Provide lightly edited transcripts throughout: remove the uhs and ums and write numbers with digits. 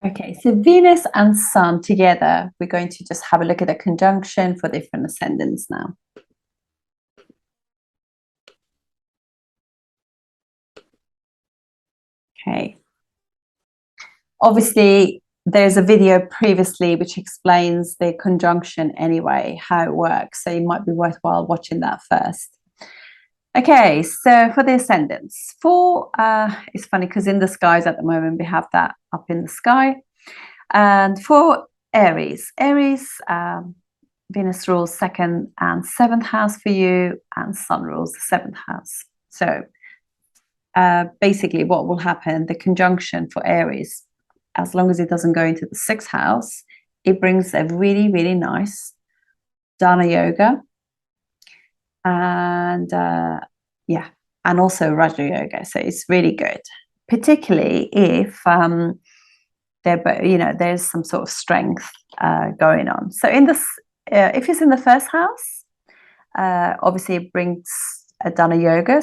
Okay, so Venus and Sun together, we're going to just have a look at the conjunction for different ascendants now. Okay. Obviously, there's a video previously which explains the conjunction anyway, how it works. So it might be worthwhile watching that first. Okay, so for the ascendants, it's funny because in the skies at the moment, we have that up in the sky. And for Aries, Venus rules second and seventh house for you, and Sun rules the seventh house. So basically what will happen, the conjunction for Aries, as long as it doesn't go into the sixth house, it brings a really, really nice Dana yoga. And and also Raja yoga. So it's really good, particularly if there's some sort of strength going on. So in this, if it's in the first house, obviously it brings a Dana yoga,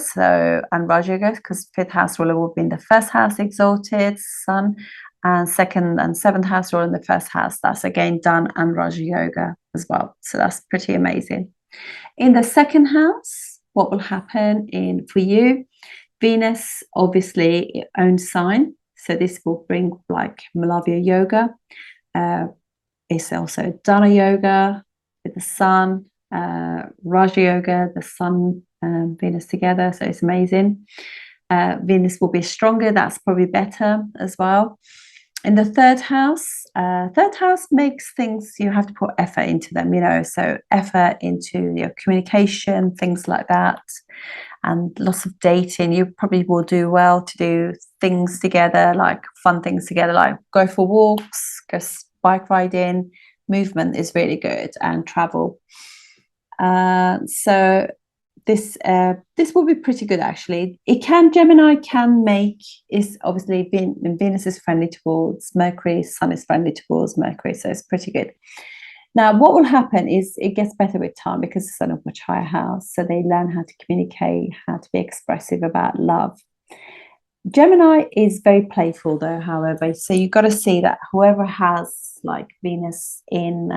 and Raja yoga, because fifth house ruler will be in the first house, exalted, Sun, and second and seventh house ruler in the first house. That's again Dana and Raja yoga as well. So that's pretty amazing. In the second house, what will happen for you? Venus, obviously, it owns sign. So this will bring like Malavya yoga. It's also Dana yoga with the Sun, Raja yoga, the Sun and Venus together. So it's amazing. Venus will be stronger. That's probably better as well. In the third house makes things, you have to put effort into them, so effort into your communication, things like that, and lots of dating. You probably will do well to do things together, like fun things together, like go for walks, go bike riding. Movement is really good, and travel. So this will be pretty good, actually. Gemini is obviously Venus is friendly towards Mercury, Sun is friendly towards Mercury, so it's pretty good. Now what will happen is it gets better with time because it's in a much higher house, so they learn how to communicate, how to be expressive about love. Gemini is very playful though, however, so you've got to see that whoever has like Venus in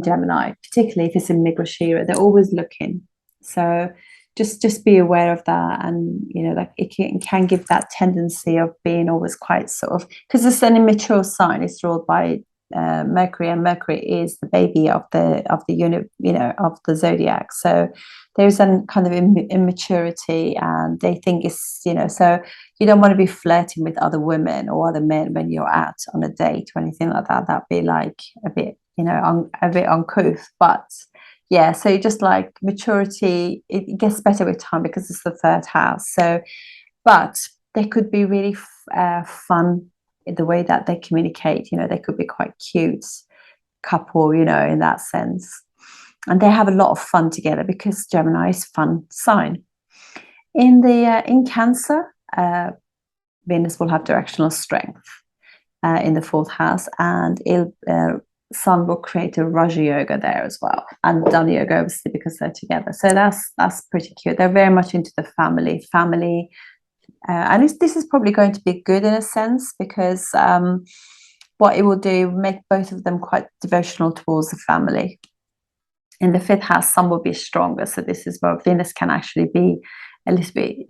Gemini, particularly if it's in Mriga, they're always looking. So just be aware of that, and that it can give that tendency of being always quite sort of, because it's an immature sign. It's ruled by Mercury, and Mercury is the baby of the unit, of the zodiac. So there's a kind of immaturity, and they think it's so you don't want to be flirting with other women or other men when you're out on a date or anything like that. That'd be like a bit a bit uncouth. But yeah, so just like maturity, it gets better with time because it's the third house. So, but they could be really fun in the way that they communicate. They could be quite cute couple, in that sense, and they have a lot of fun together because Gemini is fun sign. In Cancer, Venus will have directional strength in the fourth house, and Sun will create a Raja yoga there as well, and Dana yoga, obviously, because they're together. So that's pretty cute. They're very much into the family, and this is probably going to be good in a sense, because what it will do, make both of them quite devotional towards the family. In the fifth house, Sun will be stronger, so this is where Venus can actually be a little bit,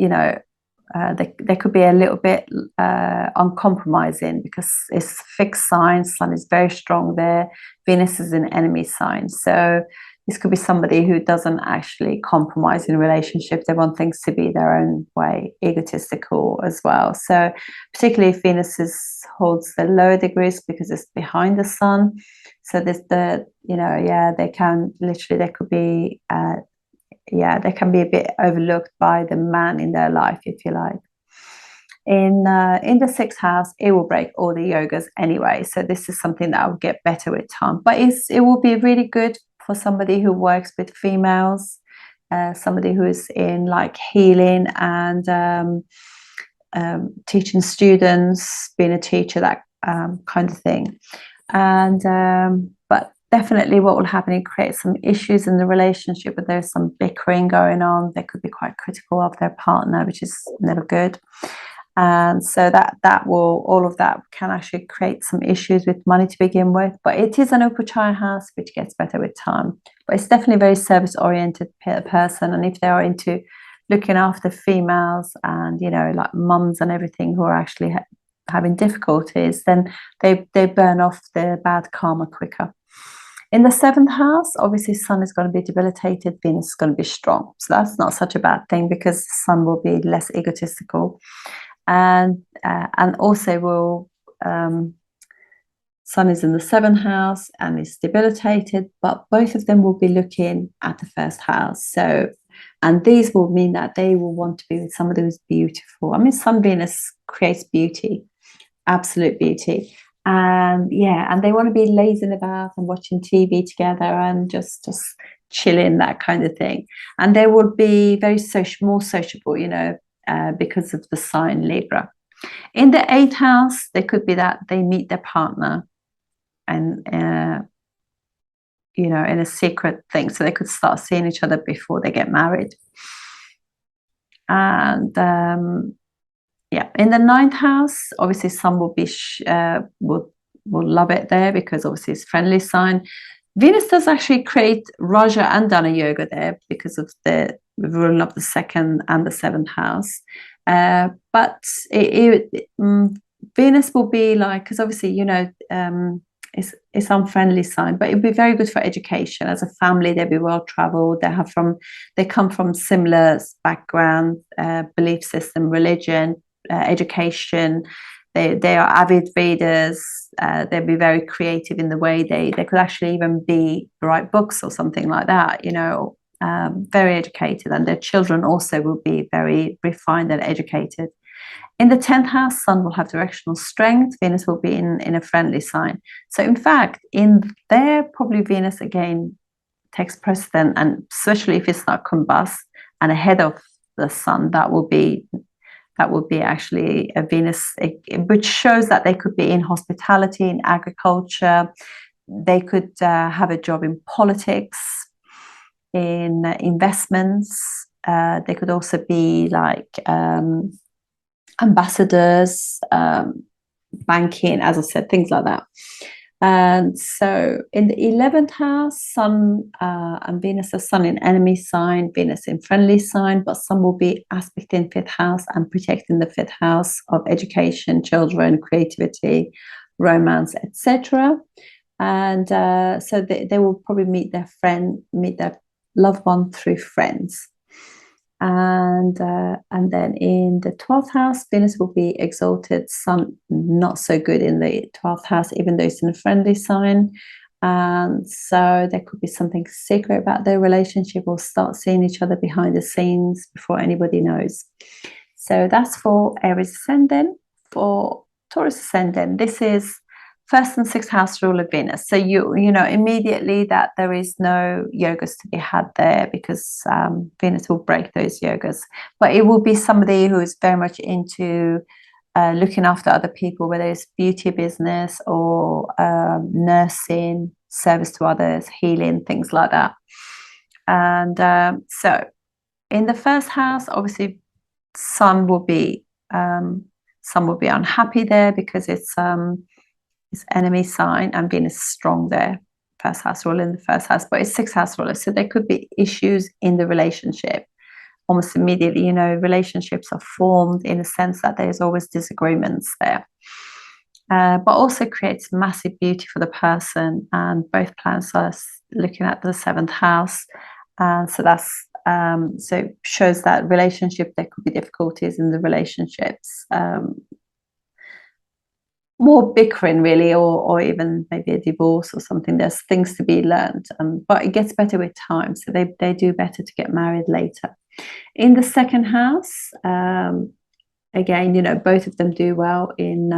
they could be a little bit uncompromising, because it's fixed sign. Sun is very strong there. Venus is an enemy sign. So this could be somebody who doesn't actually compromise in a relationship. They want things to be their own way, egotistical as well. So particularly if Venus holds the lower degrees, because it's behind the Sun. So there's they could be they can be a bit overlooked by the man in their life, if you like. In the sixth house, it will break all the yogas anyway. So this is something that will get better with time. But it will be really good for somebody who works with females, somebody who is in like healing and teaching students, being a teacher, that kind of thing. And but definitely what will happen, it creates some issues in the relationship, but there's some bickering going on. They could be quite critical of their partner, which is never good. And so that will, all of that can actually create some issues with money to begin with. But it is an Upachaya house, which gets better with time. But it's definitely a very service oriented person, and if they are into looking after females and, you know, like mums and everything who are actually having difficulties, then they burn off the bad karma quicker. In the seventh house, obviously, Sun is going to be debilitated, Venus is going to be strong. So that's not such a bad thing, because Sun will be less egotistical, and also will Sun is in the seventh house and is debilitated, but both of them will be looking at the first house. So, and these will mean that they will want to be with somebody who's beautiful. I mean, Sun Venus creates beauty, absolute beauty. And yeah, and they want to be lazing about and watching TV together and just chilling, that kind of thing. And they will be very more sociable, you know, because of the sign Libra. In the eighth house, they could be that they meet their partner and you know, in a secret thing, so they could start seeing each other before they get married. And yeah, in the ninth house, obviously Sun will be will love it there, because obviously it's friendly sign. Venus does actually create Raja and Dana yoga there because of the rule of the second and the seventh house. But Venus will be like, because obviously, you know, it's unfriendly sign, but it'd be very good for education. As a family, they'll be well traveled. They come from similar background, belief system, religion, education. They are avid readers. They'll be very creative in the way they could actually even write books or something like that, you know. Very educated, and their children also will be very refined and educated. In the 10th house, Sun will have directional strength. Venus will be in a friendly sign. So in fact, in there, probably Venus again takes precedent, and especially if it's not combust and ahead of the Sun, that will be actually a Venus, which shows that they could be in hospitality, in agriculture. They could have a job in politics, in investments. They could also be like ambassadors, banking, as I said, things like that. And so in the 11th house, Sun and Venus, the Sun in enemy sign, Venus in friendly sign, but Sun will be aspecting fifth house and protecting the fifth house of education, children, creativity, romance, etc. And so they will probably meet their loved one through friends. And then in the 12th house, Venus will be exalted, Sun not so good in the 12th house, even though it's in a friendly sign. And so there could be something secret about their relationship, or start seeing each other behind the scenes before anybody knows. So that's for Aries ascendant. For Taurus ascendant, this is first and sixth house rule of Venus. So you know immediately that there is no yogas to be had there, because Venus will break those yogas. But it will be somebody who is very much into looking after other people, whether it's beauty business or nursing, service to others, healing, things like that. And so in the first house, obviously, Sun will be unhappy there, because it's enemy sign, and Venus is strong there. First house ruler in the first house, but it's sixth house ruler, so there could be issues in the relationship almost immediately. You know, relationships are formed in a sense that there's always disagreements there, but also creates massive beauty for the person. And both planets are looking at the seventh house, so that's so shows that relationship, there could be difficulties in the relationships, more bickering really, or even maybe a divorce or something. There's things to be learned, but it gets better with time, so they do better to get married later. In the second house, again, you know, both of them do well in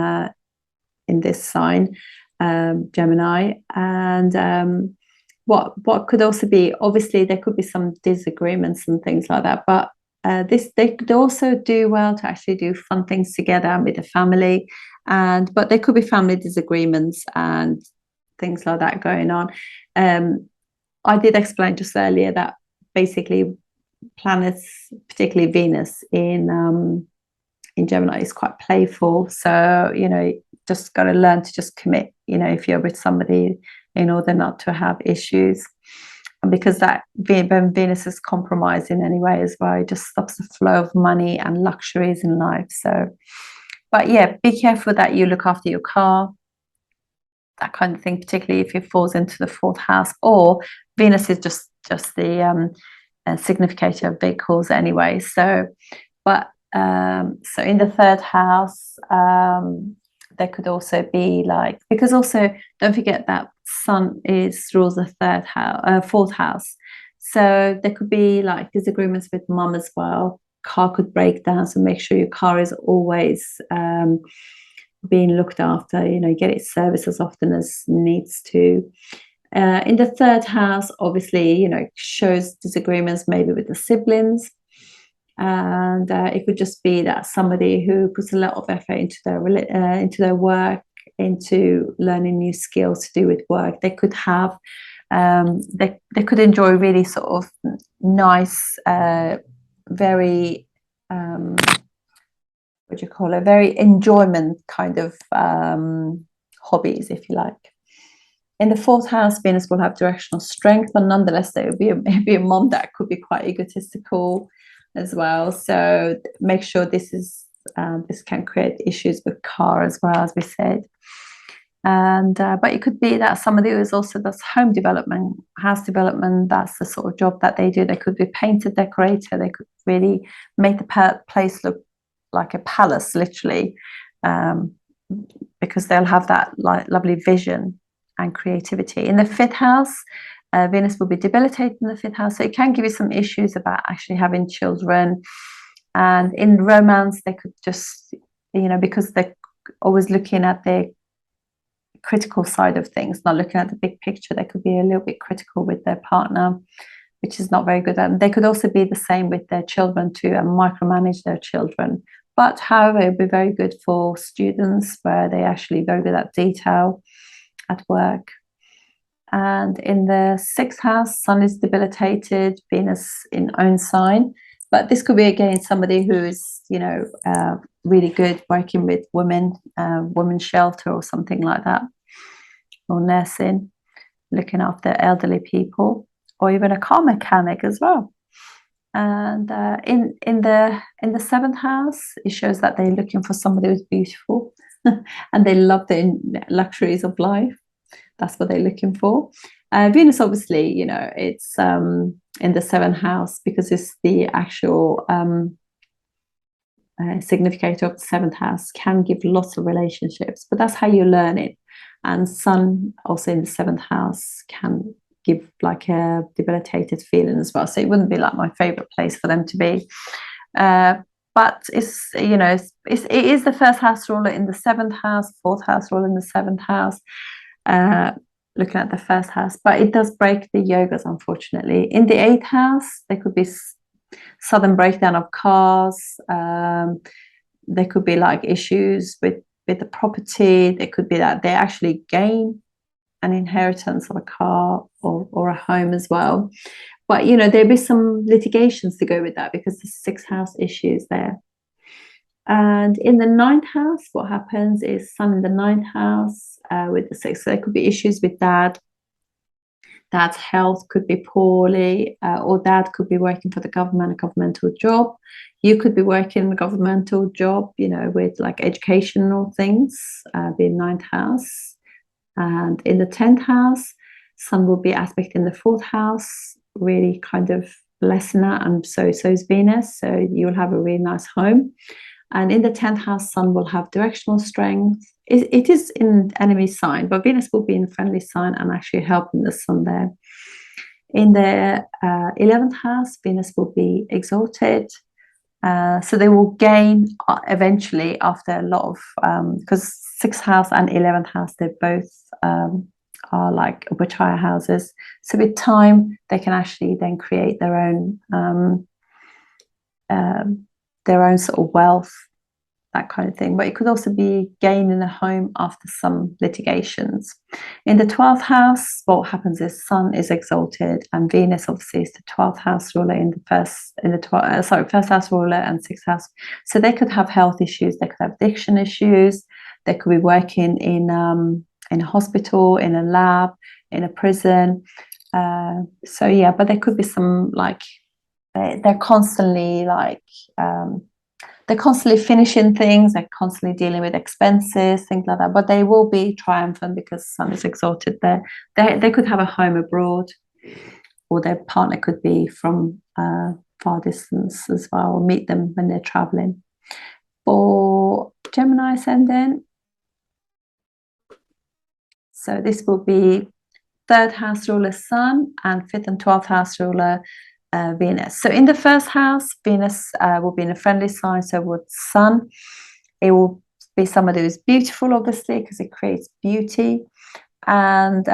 this sign, Gemini. And what could also be, obviously there could be some disagreements and things like that, but they could also do well to actually do fun things together with the family. But there could be family disagreements and things like that going on. I did explain just earlier that basically planets, particularly Venus in in Gemini is quite playful. So, you know, just got to learn to just commit, you know, if you're with somebody, in order not to have issues. And because that when Venus is compromised in any way as well, it just stops the flow of money and luxuries in life. So, but yeah, be careful that you look after your car, that kind of thing, particularly if it falls into the fourth house, or Venus is just the significator of vehicles anyway. So, but so in the third house, there could also be like, because also don't forget that Sun rules the fourth house. So there could be like disagreements with mum as well. Car could break down, so make sure your car is always being looked after. You know, get it serviced as often as needs to. In the third house, obviously, you know, shows disagreements maybe with the siblings. And it could just be that somebody who puts a lot of effort into their work, into learning new skills to do with work. They could have they could enjoy really sort of nice, very what do you call it, very enjoyment kind of hobbies, if you like. In the fourth house, Venus will have directional strength, but nonetheless, there will be maybe a mom that could be quite egotistical as well. So make sure this can create issues with car as well, as we said. And but it could be that somebody who is also does home development, house development, that's the sort of job that they do. They could be painter, decorator. They could really make the place look like a palace, literally, because they'll have that lovely vision and creativity. In the fifth house, Venus will be debilitated in the fifth house, so it can give you some issues about actually having children. And in romance, they could just, you know, because they're always looking at their critical side of things, not looking at the big picture, they could be a little bit critical with their partner, which is not very good. And they could also be the same with their children too, and micromanage their children. But however, it would be very good for students, where they're actually very good at detail at work. And in the sixth house, Sun is debilitated, Venus in own sign. But this could be, again, somebody who is, you know, really good working with women, women's shelter or something like that, or nursing, looking after elderly people, or even a car mechanic as well. And in the seventh house, it shows that they're looking for somebody who's beautiful and they love the luxuries of life. That's what they're looking for. Venus, obviously, you know, it's in the seventh house because it's the actual significator of the seventh house, can give lots of relationships, but that's how you learn it. And Sun also in the seventh house can give like a debilitated feeling as well. So it wouldn't be like my favorite place for them to be. But it's, you know, it is the first house ruler in the seventh house, fourth house ruler in the seventh house. Looking at the first house, but it does break the yogas, unfortunately. In the eighth house, there could be sudden breakdown of cars. There could be like issues with the property. There could be that they actually gain an inheritance of a car or a home as well. But, you know, there'll be some litigations to go with that because the sixth house issues there. And in the ninth house, what happens is Sun in the ninth house with the sixth. So there could be issues with dad. Dad's health could be poorly, or dad could be working for the government, a governmental job. You could be working a governmental job, you know, with like educational things, being ninth house. And in the 10th house, Sun will be aspect in the fourth house, really kind of blessing that. And so is Venus. So you'll have a really nice home. And in the 10th house, Sun will have directional strength. It is in enemy sign, but Venus will be in friendly sign and actually helping the Sun there. In the 11th house, Venus will be exalted. So they will gain eventually after a lot of, because 6th house and 11th house, they both are like Upachaya houses. So with time, they can actually then create their own sort of wealth that kind of thing. But it could also be gaining a home after some litigations. In the 12th house, what happens is Sun is exalted, and Venus obviously is the 12th house ruler in the first house ruler and 6th house. So they could have health issues, they could have addiction issues, they could be working in a hospital, in a lab, in a prison. So yeah, but there could be some like they're constantly like they're constantly finishing things, they're constantly dealing with expenses, things like that, but they will be triumphant because Sun is exalted there. They could have a home abroad, or their partner could be from far distance as well, or meet them when they're traveling. For Gemini ascendant, so this will be 3rd house ruler Sun and 5th and 12th house ruler Venus. So in the first house, Venus will be in a friendly sign, so with Sun, it will be somebody who's beautiful, obviously, because it creates beauty. And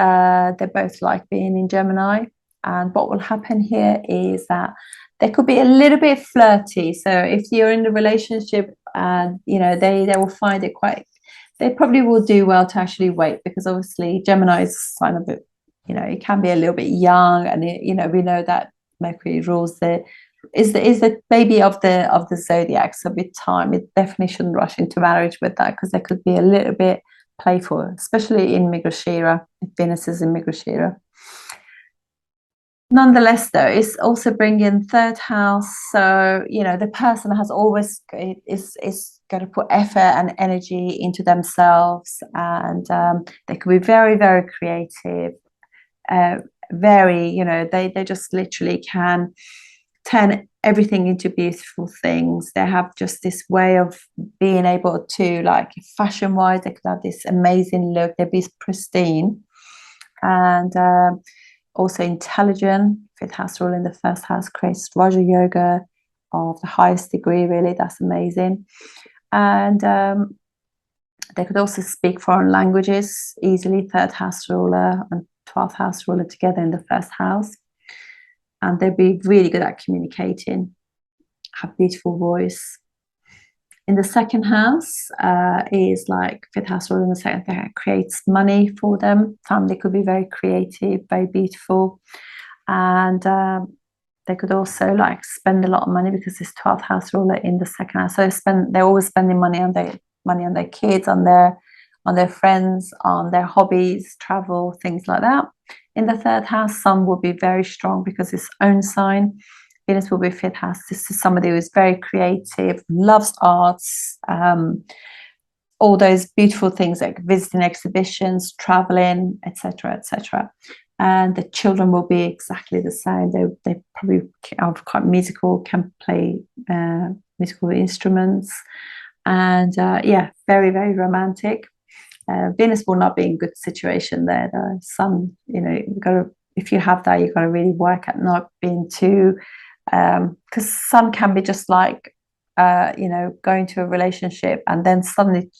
they both like being in Gemini. And what will happen here is that they could be a little bit flirty. So if you're in a relationship, you know, they will find it quite, they probably will do well to actually wait, because obviously Gemini is a sign of it, you know, it can be a little bit young, and it, you know, we know that Mercury rules is the baby of the zodiac. So with time, it definitely shouldn't rush into marriage with that, because they could be a little bit playful, especially in Migashira, if Venus is in Migashira. Nonetheless, though, it's also bringing 3rd house. So, you know, the person has always is going to put effort and energy into themselves, and they could be very, very creative, very, you know, they just literally can turn everything into beautiful things. They have just this way of being able to, like, fashion wise, they could have this amazing look, they'd be pristine, and also intelligent. 5th house rule in the 1st house creates Raja Yoga of the highest degree, really. That's amazing. And they could also speak foreign languages easily. 3rd house ruler and 12th house ruler together in the 1st house, and they'd be really good at communicating, have beautiful voice. In the 2nd house is like 5th house ruler in the 2nd, that creates money for them. Family could be very creative, very beautiful, and they could also like spend a lot of money, because this 12th house ruler in the 2nd house, so they're always spending money on their kids, on their friends, on their hobbies, travel, things like that. In the 3rd house, Sun will be very strong because it's own sign. Venus will be 5th house. This is somebody who is very creative, loves arts, all those beautiful things like visiting exhibitions, traveling, etc., etc. And the children will be exactly the same. They probably are quite musical, can play musical instruments, and yeah, very, very romantic. Venus will not be in good situation there, though. Sun, you know, you've got to, if you have that, you've got to really work at not being too, because Sun can be just like, you know, going to a relationship and then suddenly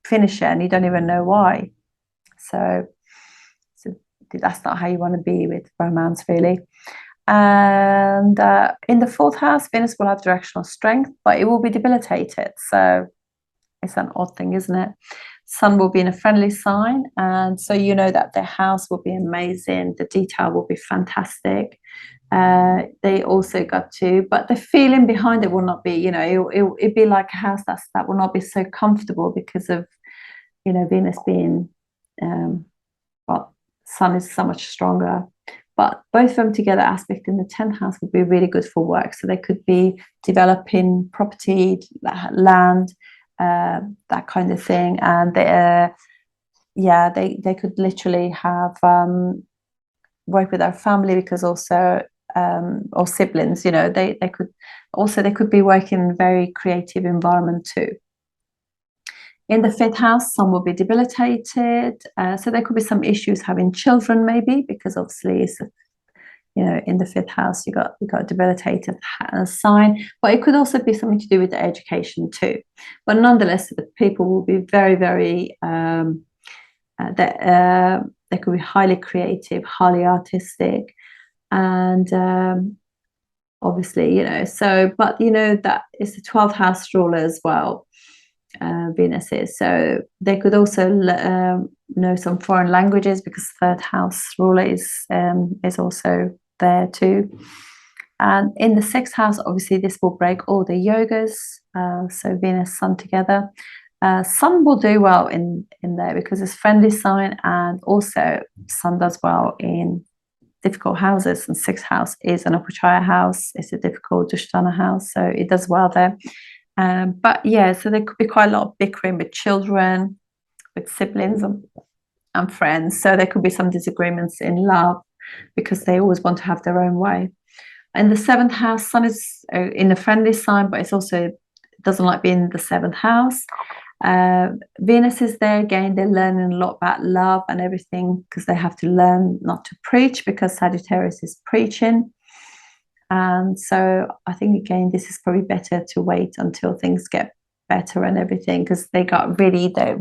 finish it and you don't even know why. So that's not how you want to be with romance, really. And in the 4th house, Venus will have directional strength, but it will be debilitated. So it's an odd thing, isn't it? Sun will be in a friendly sign, and so you know that their house will be amazing, the detail will be fantastic. They also got to, but the feeling behind it will not be, you know, it'd be like a house that will not be so comfortable, because of, you know, Venus being well, Sun is so much stronger. But both of them together aspect in the 10th house would be really good for work. So they could be developing property, land, that kind of thing. And they could literally have work with their family, because also or siblings, you know, they could be working in a very creative environment too. In the 5th house, some will be debilitated. So there could be some issues having children, maybe, because obviously it's, you know, in the 5th house, you got a debilitated sign. But it could also be something to do with the education too. But nonetheless, the people will be very, very, they could be highly creative, highly artistic, and obviously, you know, so, but you know, that is the 12th house ruler as well. Venus is. So they could also know some foreign languages, because third house ruler is also there too. And in the sixth house, obviously, this will break all the yogas. So Venus, Sun together. Sun will do well in there because it's friendly sign, and also Sun does well in difficult houses. And sixth house is an Upachaya house. It's a difficult Dushtana house, so it does well there. But yeah, so there could be quite a lot of bickering with children, with siblings and friends. So there could be some disagreements in love because they always want to have their own way. In the seventh house, Sun is in the friendly sign, but it's also doesn't like being in the seventh house. Venus is there again. They're learning a lot about love and everything, because they have to learn not to preach, because Sagittarius is preaching. And so I think, again, this is probably better to wait until things get better and everything, because they're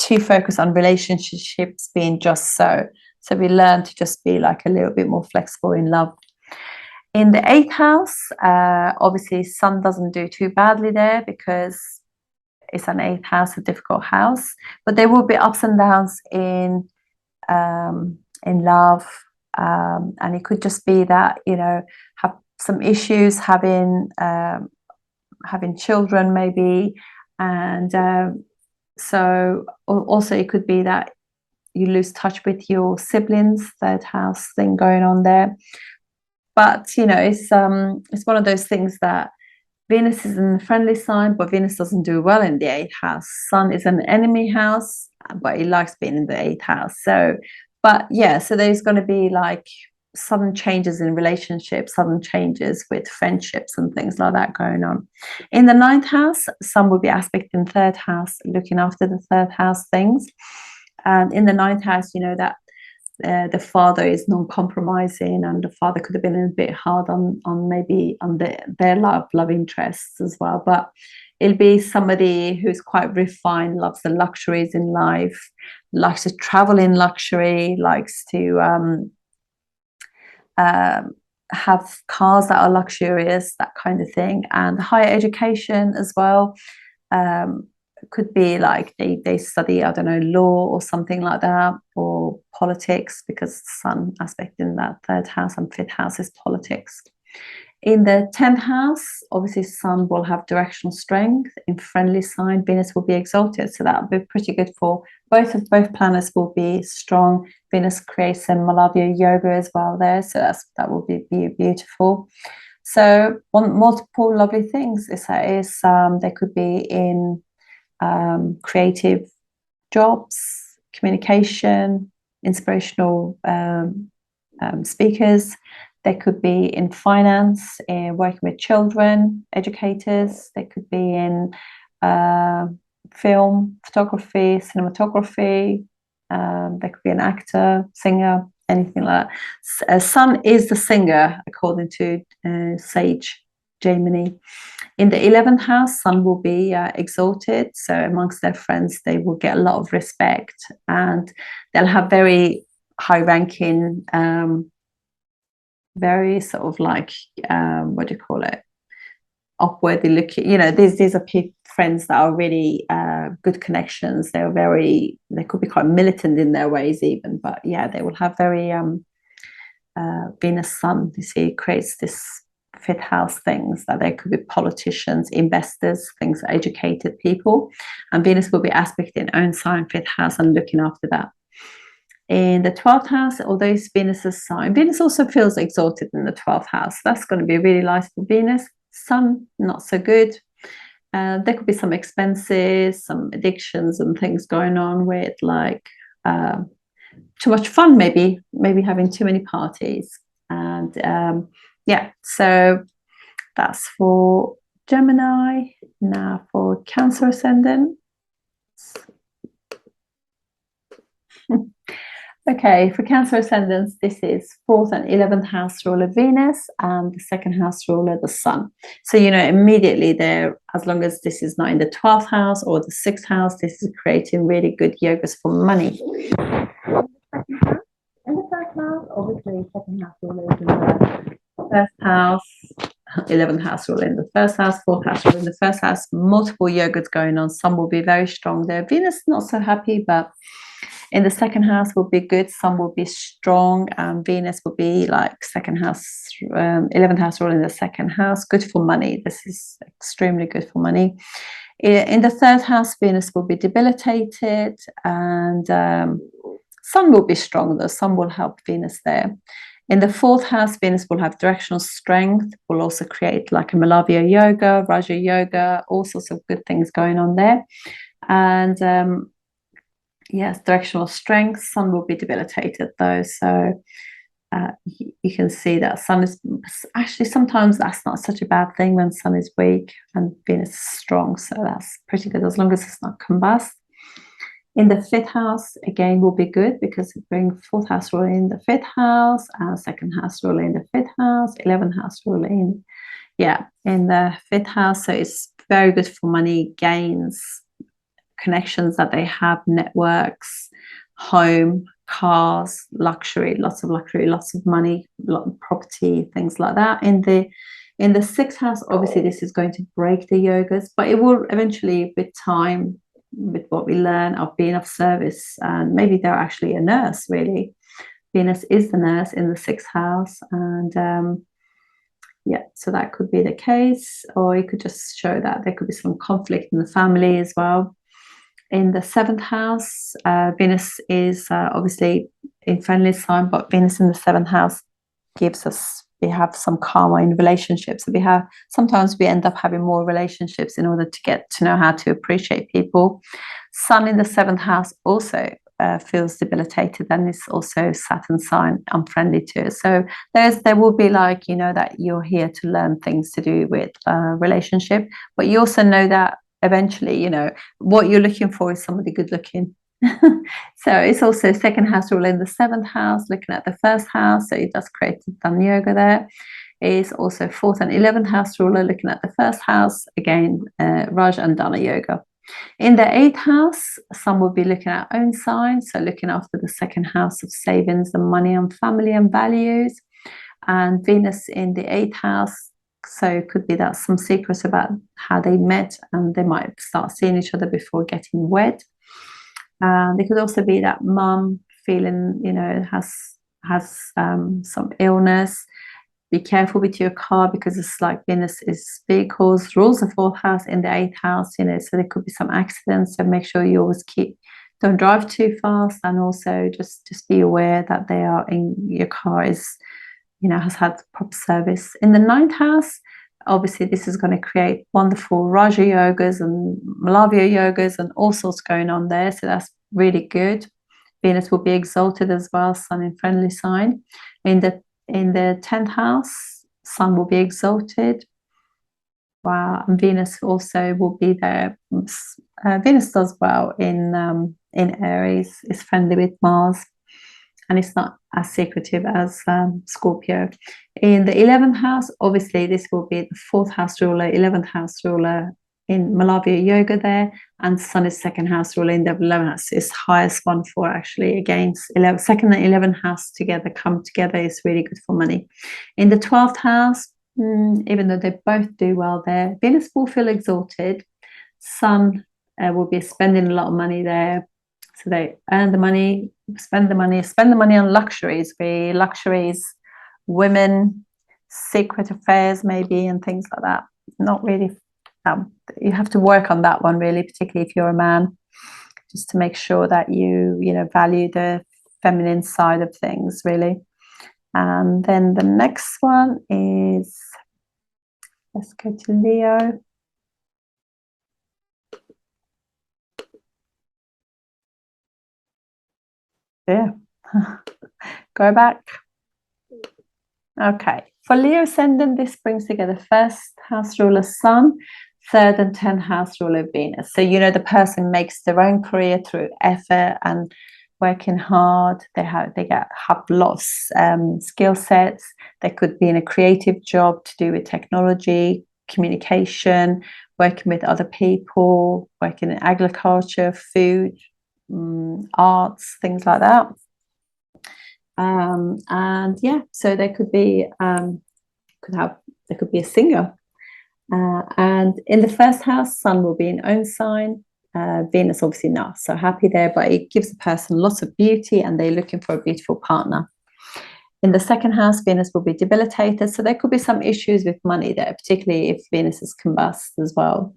too focused on relationships being just so. So we learn to just be like a little bit more flexible in love. In the eighth house, obviously, Sun doesn't do too badly there, because it's an eighth house, a difficult house. But there will be ups and downs in love, and it could just be that, have some issues having children maybe, and so also it could be that you lose touch with your siblings, third house thing going on there. But it's one of those things that Venus is in the friendly sign, but Venus doesn't do well in the eighth house. Sun is an enemy house, but he likes being in the eighth house. So, but yeah, so there's going to be like sudden changes in relationships, sudden changes with friendships and things like that going on. In the ninth house, Sun will be aspect in third house, looking after the third house things. And in the ninth house, that the father is non-compromising, and the father could have been a bit hard on their love interests as well. But it'll be somebody who's quite refined, loves the luxuries in life, likes to travel in luxury, likes to have cars that are luxurious, that kind of thing, and higher education as well. Could be like they study, I don't know, law or something like that, or politics, because Sun aspect in that third house and fifth house is politics. In the 10th house, obviously Sun will have directional strength. In friendly sign, Venus will be exalted, so that will be pretty good for both planets will be strong. Venus creates some Malavya yoga as well there, so that will be beautiful. So multiple lovely things. They could be in creative jobs, communication, inspirational speakers. They could be in finance, in working with children, educators. They could be in film, photography, cinematography. They could be an actor, singer, anything like that. Sun is the singer, according to Sage Gemini. In the 11th house, Sun will be exalted. So amongst their friends, they will get a lot of respect, and they'll have very high-ranking, very sort of like, what do you call it? Upwardly looking. These are friends that are really good connections. They could be quite militant in their ways even, but yeah, they will have very Venus Sun, you see, creates this fifth house things, that they could be politicians, investors, things, educated people, and Venus will be aspect in own sign, fifth house, and looking after that. In the 12th house, although it's Venus's sign, Venus also feels exalted in the 12th house. That's going to be really nice for Venus. Sun, not so good. There could be some expenses, some addictions and things going on with like too much fun, maybe having too many parties. And yeah, so that's for Gemini. Now for Cancer ascendant. Okay, for Cancer ascendants, this is 4th and 11th house ruler Venus, and the 2nd house ruler the Sun. So immediately there, as long as this is not in the 12th house or the 6th house, this is creating really good yogas for money. In the 1st house, obviously 2nd house ruler is in the 1st house, 11th house ruler in the first house, 4th house ruler in the first house, multiple yogas going on. Some will be very strong there. Venus not so happy, but in the second house will be good. Some will be strong, and Venus will be like second house, 11th house ruler in the second house. Good for money. This is extremely good for money. In the third house, Venus will be debilitated, and Sun will be strong, though. Sun will help Venus there. In the fourth house, Venus will have directional strength, will also create like a Malavya yoga, Raja yoga, all sorts of good things going on there. And yes, directional strength. Sun will be debilitated though. So you can see that Sun is actually, sometimes that's not such a bad thing when Sun is weak and Venus is strong. So that's pretty good as long as it's not combust. In the fifth house, again, will be good because it brings fourth house ruler in the fifth house, and second house ruler in the fifth house, 11th house ruler in the fifth house. So it's very good for money, gains, connections that they have, networks, home, cars, luxury, lots of money, lot of property, things like that. In the sixth house, obviously this is going to break the yogas, but it will eventually, with time, with what we learn of being of service, and maybe they're actually a nurse. Really, Venus is the nurse in the sixth house, and so that could be the case, or it could just show that there could be some conflict in the family as well. In the seventh house, Venus is obviously in friendly sign, but Venus in the seventh house gives us, we have some karma in relationships. So sometimes we end up having more relationships in order to get to know how to appreciate people. Sun in the seventh house also feels debilitated, and it's also Saturn sign, unfriendly to it. So there will be like, that you're here to learn things to do with relationship, but you also know that eventually, what you're looking for is somebody good looking. So it's also second house ruler in the seventh house, looking at the first house, so it does create Dhan yoga there. It's also fourth and 11th house ruler, looking at the first house, again Raj and Dana yoga. In the eighth house, some will be looking at own sign, so looking after the second house of savings and money and family and values, and Venus in the eighth house. So it could be that some secrets about how they met, and they might start seeing each other before getting wed. There could also be that mum feeling, has some illness. Be careful with your car, because it's like Venus is vehicles, rules the fourth house in the eighth house, so there could be some accidents. So make sure you always don't drive too fast, and also just be aware that they are in your car has had proper service. In the ninth house, obviously this is going to create wonderful Raja yogas and Malavya yogas and all sorts going on there. So that's really good. Venus will be exalted as well, Sun in friendly sign. In the 10th house, Sun will be exalted. Wow, and Venus also will be there. Venus does well in Aries, is friendly with Mars, and it's not as secretive as Scorpio. In the 11th house, obviously this will be the fourth house ruler, 11th house ruler in Malavya yoga there, and Sun is second house ruler in the 11th house. It's highest one for actually against second and 11th house come together is really good for money. In the 12th house, even though they both do well there, Venus will feel exalted. Sun will be spending a lot of money there. So they earn the money, spend the money on luxuries, women, secret affairs maybe, and things like that. Not really. You have to work on that one really, particularly if you're a man, just to make sure that you value the feminine side of things really. And then the next one is, let's go to Leo. Yeah. Go back. Okay. For Leo ascendant, this brings together first house ruler Sun, third and 10th house ruler Venus. So the person makes their own career through effort and working hard. They have lots of skill sets. They could be in a creative job to do with technology, communication, working with other people, working in agriculture, food, arts, things like that. And so they could be could have They could be a singer. And in the first house, Sun will be in own sign. Venus obviously not so happy there, but it gives the person lots of beauty and they're looking for a beautiful partner. In the second house, Venus will be debilitated. So there could be some issues with money there, particularly if Venus is combust as well.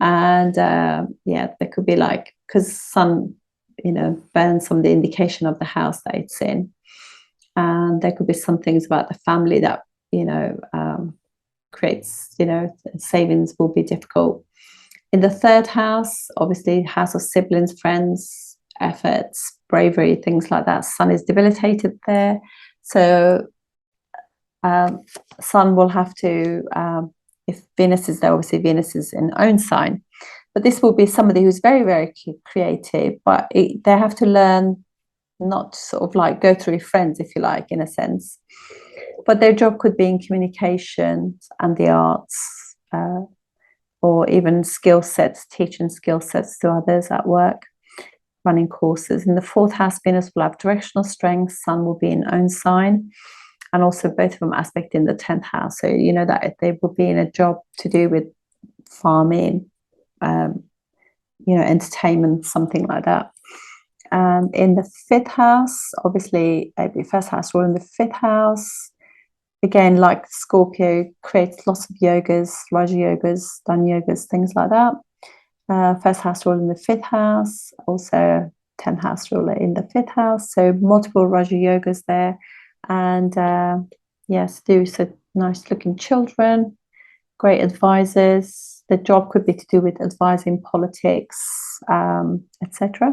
And yeah, there could be like, because Sun, burns some of the indication of the house that it's in. And there could be some things about the family that, creates, savings will be difficult. In the third house, obviously, house of siblings, friends, efforts, bravery, things like that. Sun is debilitated there. So Sun will have to, if Venus is there, obviously Venus is in own sign. But this will be somebody who's very, very creative, but they have to learn not to sort of like go through friends, if you like, in a sense. But their job could be in communication and the arts, or even skill sets, teaching skill sets to others at work, running courses. In the fourth house, Venus will have directional strength, Sun will be in own sign, and also both of them aspect in the 10th house. So, that they will be in a job to do with farming, entertainment, something like that. And in the fifth house, obviously, the first house rule in the fifth house, again, like Scorpio, creates lots of yogas, Raja yogas, Dhan yogas, things like that. First house rule in the fifth house, also 10th house ruler in the fifth house. So multiple Raja yogas there. And yes, do so nice looking children, great advisors. The job could be to do with advising politics, etc.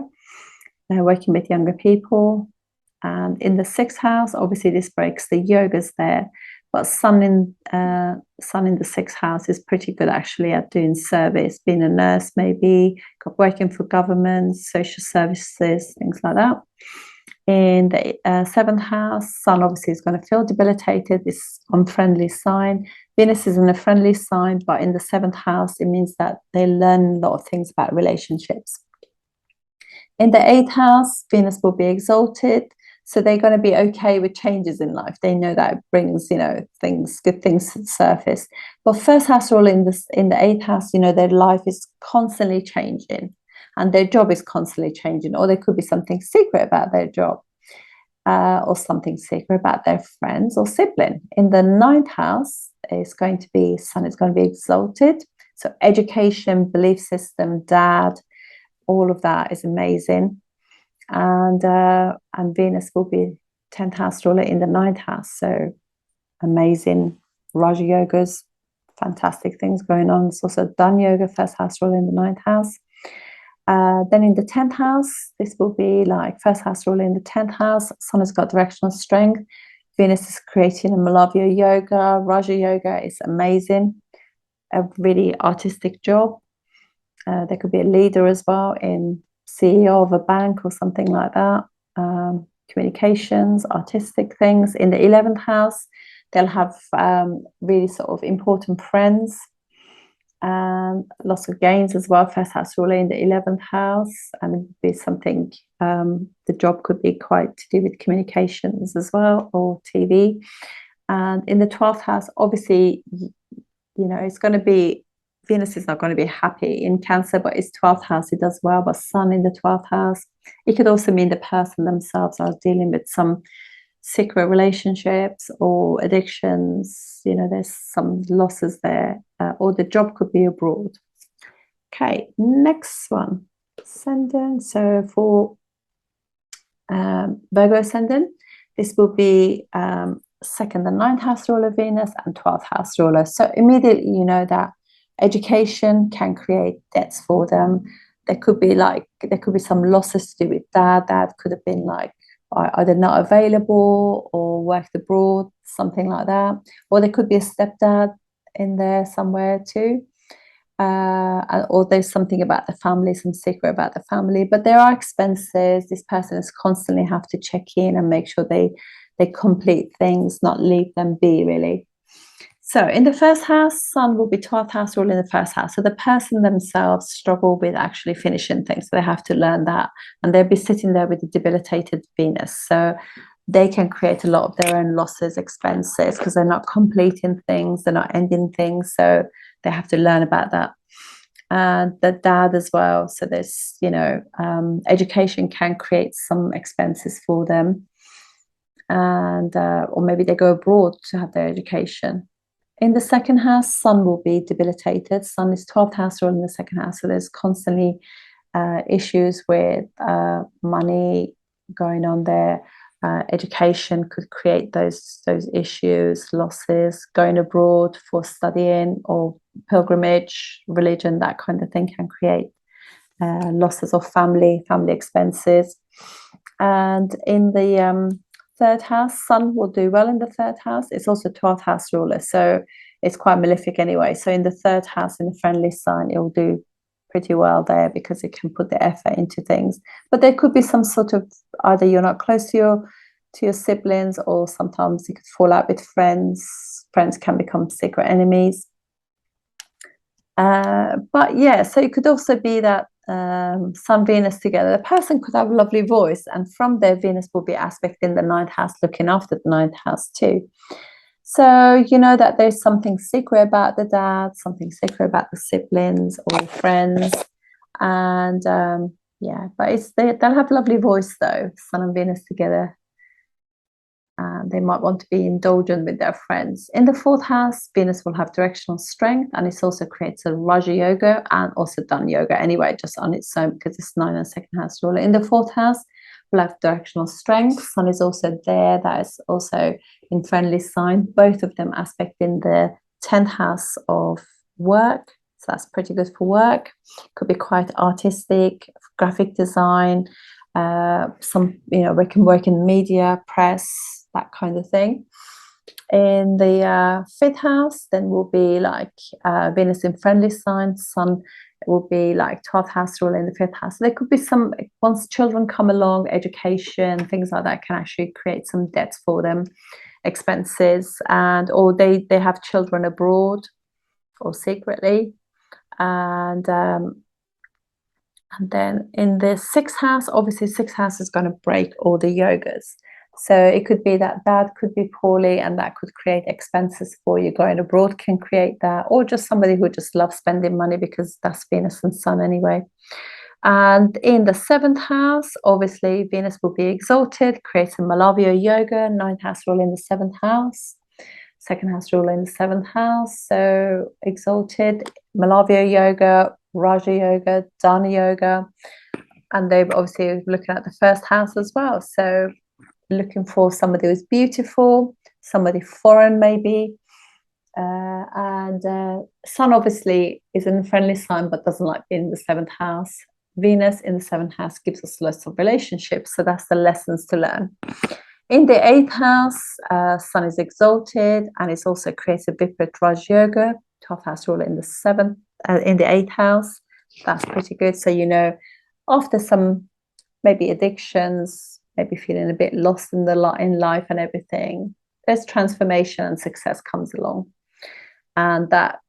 Working with younger people. And in the sixth house, obviously this breaks the yogas there, but Sun in the sixth house is pretty good actually at doing service, being a nurse maybe, working for government, social services, things like that. In the seventh house, Sun obviously is going to feel debilitated, this unfriendly sign. Venus is in a friendly sign, but in the seventh house, it means that they learn a lot of things about relationships. In the eighth house, Venus will be exalted. So they're going to be okay with changes in life. They know that it brings, good things to the surface. But first house rule in the eighth house, their life is constantly changing and their job is constantly changing. Or there could be something secret about their job, or something secret about their friends or sibling. In the ninth house, it's going to be, Sun is going to be exalted. So education, belief system, dad, all of that is amazing. And Venus will be 10th house ruler in the 9th house. So amazing Raja yogas, fantastic things going on. It's also Dhan yoga, first house ruler in the 9th house. Then in the 10th house, this will be like first house ruler in the 10th house. Sun has got directional strength. Venus is creating a Malavya yoga. Raja yoga is amazing. A really artistic job. There could be a leader as well in CEO of a bank or something like that. Communications, artistic things. In the 11th house, they'll have really sort of important friends and lots of gains as well. First house ruler in the 11th house, and it would be something, the job could be quite to do with communications as well, or TV. And in the 12th house, obviously, it's going to be, Venus is not going to be happy in Cancer, but it's 12th house, it does well. But Sun in the 12th house, it could also mean the person themselves are dealing with some secret relationships or addictions. There's some losses there, or the job could be abroad. Okay, next one, Ascendant. So for Virgo Ascendant, this will be second and 9th house ruler Venus and 12th house ruler. So immediately you know that education can create debts for them. There could be some losses to do with dad. Dad could have been like either not available or worked abroad, something like that. Or there could be a stepdad in there somewhere too. Or there's something about the family, some secret about the family. But there are expenses. This person is constantly have to check in and make sure they complete things, not leave them be, really. So in the first house, Sun will be 12th house rule in the first house. So the person themselves struggle with actually finishing things. So they have to learn that. And they'll be sitting there with a debilitated Venus. So they can create a lot of their own losses, expenses, because they're not completing things, they're not ending things, so they have to learn about that. And the dad as well, so there's, you know, education can create some expenses for them, and or maybe they go abroad to have their education. In the second house, sun will be debilitated. Sun is 12th house rule in the second house, so there's constantly issues with money going on there. Education could create those issues, losses. Going abroad for studying or pilgrimage, religion, that kind of thing can create losses of family expenses. And in the third house, sun will do well in the third house. It's also 12th house ruler, so it's quite malefic anyway. So in the third house, in the friendly sign, it will do pretty well there because it can put the effort into things. But there could be some sort of, either you're not close to your siblings, or sometimes you could fall out with friends. Friends can become secret enemies. But yeah, so it could also be that Sun Venus together, the person could have a lovely voice, and from there Venus will be aspecting the ninth house, looking after the ninth house too. So you know that there's something secret about the dad, something secret about the siblings or the friends. And yeah, but they'll have a lovely voice though, Sun and Venus together. They might want to be indulgent with their friends. In the fourth house, Venus will have directional strength, and it also creates a Raja Yoga and also Dhan Yoga anyway, just on its own, because it's 9 and second house ruler. In the fourth house, we'll have directional strength. Sun is also there. That is also in friendly sign. Both of them aspect in the 10th house of work. So that's pretty good for work. Could be quite artistic, graphic design. Some, you know, we can work in media, press, that kind of thing. In the fifth house, then will be like Venus in friendly sign. Sun will be like 12th house rule in the fifth house. So there could be some, once children come along, education, things like that can actually create some debts for them, expenses, and or they have children abroad or secretly. And then in the sixth house, obviously sixth house is going to break all the yogas. So it could be that dad could be poorly, and that could create expenses for you. Going abroad can create that, or just somebody who just loves spending money, because that's Venus and Sun anyway. And in the seventh house, obviously Venus will be exalted, creates a Malavya Yoga, ninth house rule in the seventh house, second house rule in the seventh house. So exalted, Malavya Yoga, Raja Yoga, Dana Yoga, and they're obviously looking at the first house as well. So looking for somebody who's beautiful, somebody foreign maybe. And Sun obviously is in a friendly sign but doesn't like being in the seventh house. Venus in the seventh house gives us lots of relationships, so that's the lessons to learn. In the eighth house, Sun is exalted, and it's also creates a Viparit Raj Yoga, 12th house ruler in the seventh, in the eighth house. That's pretty good. So you know, after some maybe addictions, maybe feeling a bit lost in life and everything, there's transformation and success comes along. And that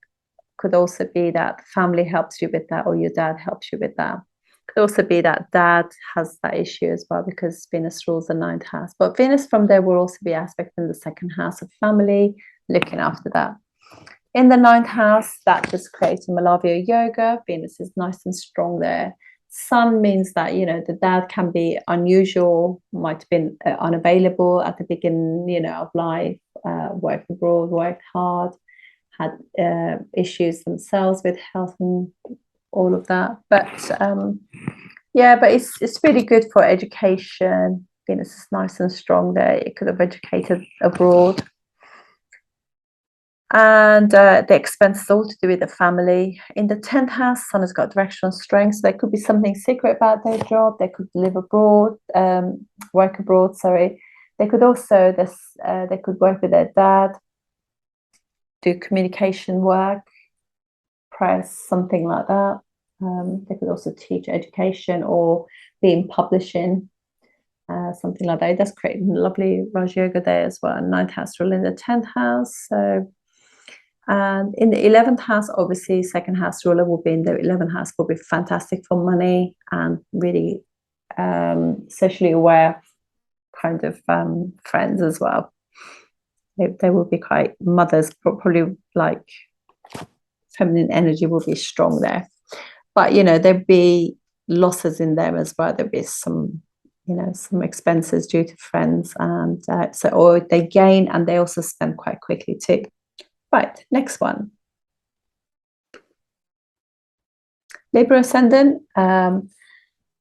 could also be that family helps you with that, or your dad helps you with that. Could also be that dad has that issue as well, because Venus rules the ninth house. But Venus from there will also be aspecting the second house of family, looking after that. In the ninth house, that just creates a Malavya Yoga. Venus is nice and strong there. Sun means that, you know, the dad can be unusual, might have been unavailable at the beginning, you know, of life, worked abroad, worked hard, had issues themselves with health and all of that. But yeah, but it's really good for education. Venus is nice and strong there. It could have educated abroad. And the expenses all to do with the family. In the 10th house, Sun has got directional strength, so there could be something secret about their job. They could live abroad, work abroad, sorry. They could also, they could work with their dad, do communication work, press, something like that. They could also teach education or be in publishing, something like that. It does create lovely Raj Yoga there as well. Ninth house rule in the 10th house. So, and in the 11th house, obviously, second house ruler will be in the 11th house, will be fantastic for money and really socially aware, kind of friends as well. They will be quite mothers, probably like feminine energy will be strong there. But there'd be losses in them as well. There'd be some some expenses due to friends, and or they gain and they also spend quite quickly too. Right, next one. Libra ascendant.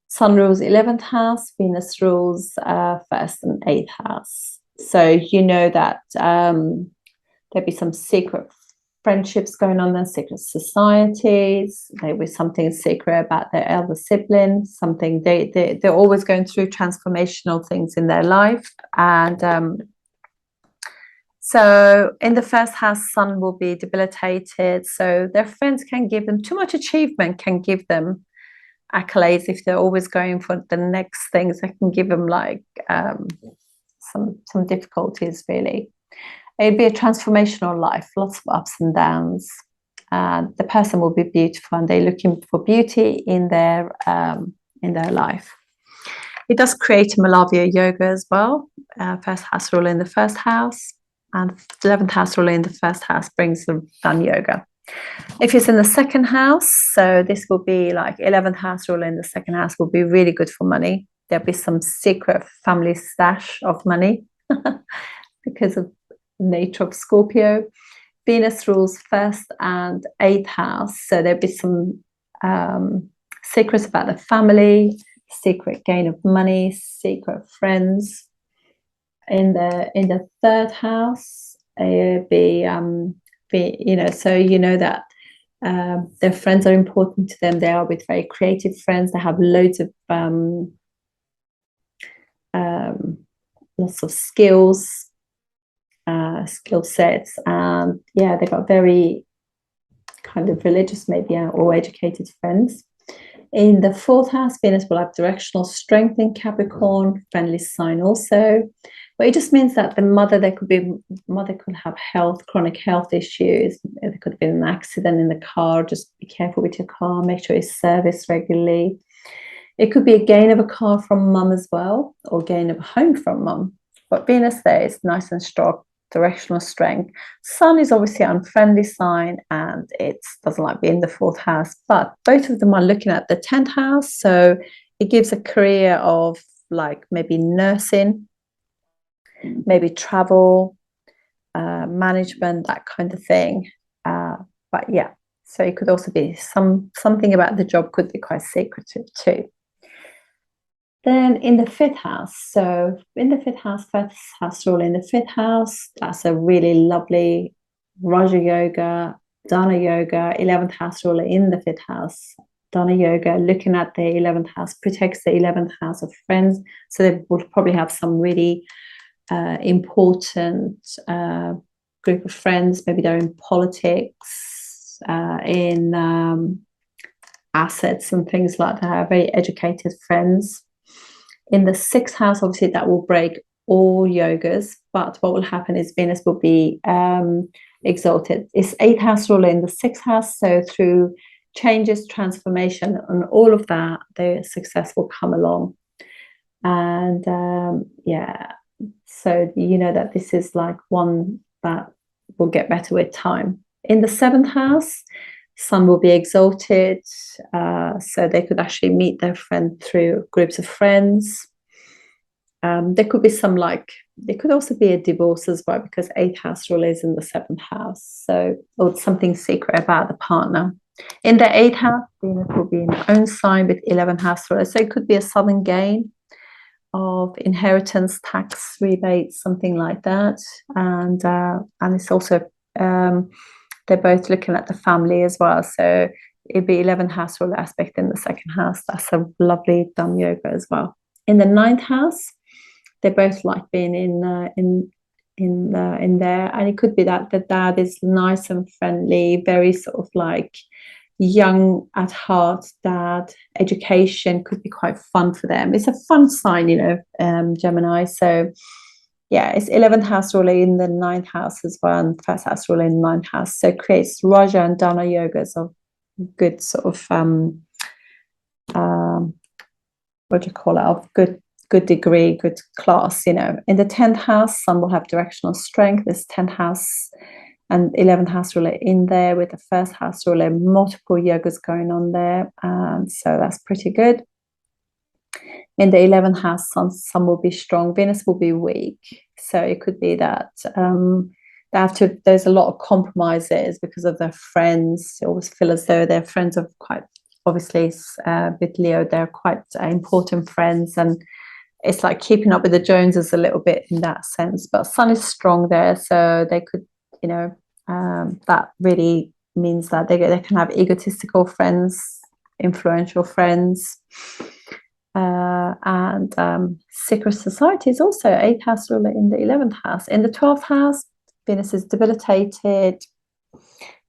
Sun rules 11th house, Venus rules 1st and 8th house. So that there'd be some secret friendships going on there, secret societies. There was something secret about their elder siblings, something they're always going through transformational things in their life. And so in the 1st house, Sun will be debilitated. So their friends can give them too much achievement, can give them accolades if they're always going for the next things. That can give them like some difficulties, really. It'd be a transformational life, lots of ups and downs. The person will be beautiful, and they're looking for beauty in their life. It does create a Malavya yoga as well. 1st house ruler in the 1st house, and 11th house ruler in the 1st house brings the done yoga. If it's in the 2nd house, so this will be like 11th house ruler in the 2nd house will be really good for money. There'll be some secret family stash of money because of nature of Scorpio. Venus rules 1st and 8th house, so there'll be some secrets about the family, secret gain of money, secret friends. In the 3rd house, it'll be that their friends are important to them. They are with very creative friends. They have loads of lots of skills, skill sets, and they've got very kind of religious, maybe, or educated friends. In the 4th house, Venus will have directional strength in Capricorn, friendly sign also. But it just means that the mother could have chronic health issues. There could have been an accident in the car. Just be careful with your car. Make sure it's serviced regularly. It could be a gain of a car from mum as well, or gain of a home from mum. But Venus there is nice and strong, directional strength. Sun is obviously an unfriendly sign, and it doesn't like being in the 4th house. But both of them are looking at the 10th house, so it gives a career of like maybe nursing, maybe travel, management, that kind of thing. But so it could also be something about the job could be quite secretive too. Then in the 5th house, so in the 5th house, 1st house rule in the 5th house, that's a really lovely Raja Yoga, Dana Yoga, 11th house ruler in the 5th house. Dana Yoga, looking at the 11th house, protects the 11th house of friends. So they will probably have some really important group of friends. Maybe they're in politics, in assets and things like that, very educated friends. In the 6th house, obviously that will break all yogas, but what will happen is Venus will be exalted. It's 8th house ruler in the 6th house, so through changes, transformation, and all of that, the success will come along. And so that this is like one that will get better with time. In the 7th house, Sun will be exalted, so they could actually meet their friend through groups of friends. There could be there could also be a divorce as well, because 8th house rule is in the 7th house, or something secret about the partner. In the 8th house, Venus will be in its own sign with 11th house ruler, so it could be a sudden gain of inheritance, tax rebates, something like that. And it's also they're both looking at the family as well, so it'd be 11th house ruler aspect in the 2nd house. That's a lovely Dhamma yoga as well. In the 9th house, they both like being in there, and it could be that the dad is nice and friendly, very sort of like young at heart dad. Education could be quite fun for them. It's a fun sign, Gemini. So it's 11th house ruler in the 9th house as well, and 1st house ruler in the 9th house. So it creates Raja and Dana yogas of good sort of what do you call it? Of good good degree, good class, you know. In the 10th house, Sun will have directional strength. This 10th house and 11th house ruler in there with the first house ruler, multiple yogas going on there. And so that's pretty good. In the 11th house, Sun will be strong, Venus will be weak. So it could be that there's a lot of compromises because of their friends. They always feel as though their friends are quite, obviously, with Leo, they're quite important friends, and it's like keeping up with the Joneses a little bit in that sense. But Sun is strong there, so they could, you know, that really means that they can have egotistical friends, influential friends. And secret society is also 8th house ruler in the 11th house. In the 12th house, Venus is debilitated.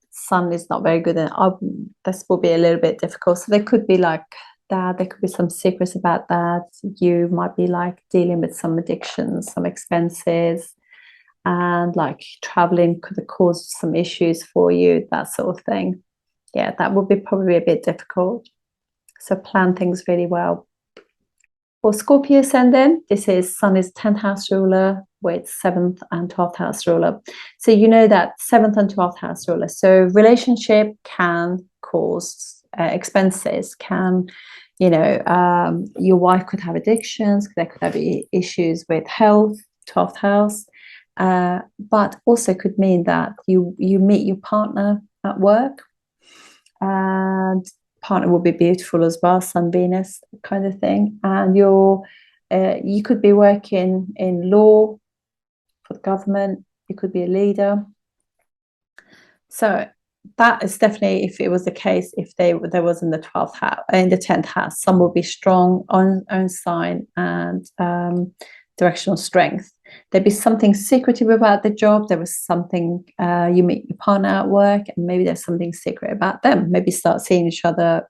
Sun is not very good, and this will be a little bit difficult. So there could be like that. There could be some secrets about that. You might be like dealing with some addictions, some expenses, and like traveling could cause some issues for you, that sort of thing. Yeah, that would be probably a bit difficult. So plan things really well. For Scorpio ascendant, this is Sun is 10th house ruler with 7th and 12th house ruler. So you know that 7th and 12th house ruler. So relationship can cause expenses, can, you know, your wife could have addictions, there could have issues with health, 12th house, but also could mean that you meet your partner at work, and partner will be beautiful as well, Sun Venus kind of thing, and you could be working in law for the government, you could be a leader. So that is definitely, if it was the case, if there was in the 12th house, in the 10th house, Sun will be strong on own sign and directional strength. There'd be something secretive about the job. There was something, you meet your partner at work, and maybe there's something secret about them. Maybe start seeing each other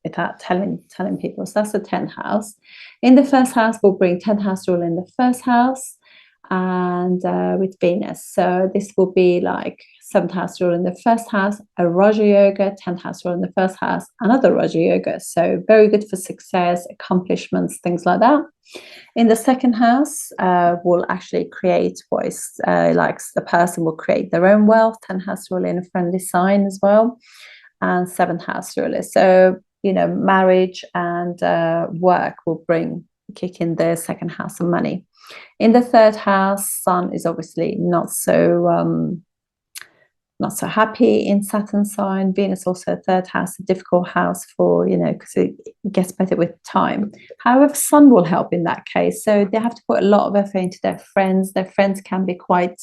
without telling people. So that's the 10th house. In the first house, we'll bring 10th house rule in the first house, and with Venus. So this will be like 7th house rule in the first house, a Raja Yoga, 10th house rule in the first house, another Raja Yoga. So very good for success, accomplishments, things like that. In the second house, will actually create what is like the person will create their own wealth. 10th house rule in a friendly sign as well, and 7th house ruler. So, you know, marriage and work will kick in the second house of money. In the third house, Sun is obviously not so happy in Saturn sign. Venus also a third house, a difficult house for, you know, because it gets better with time. However, Sun will help in that case. So they have to put a lot of effort into their friends. Their friends can be quite,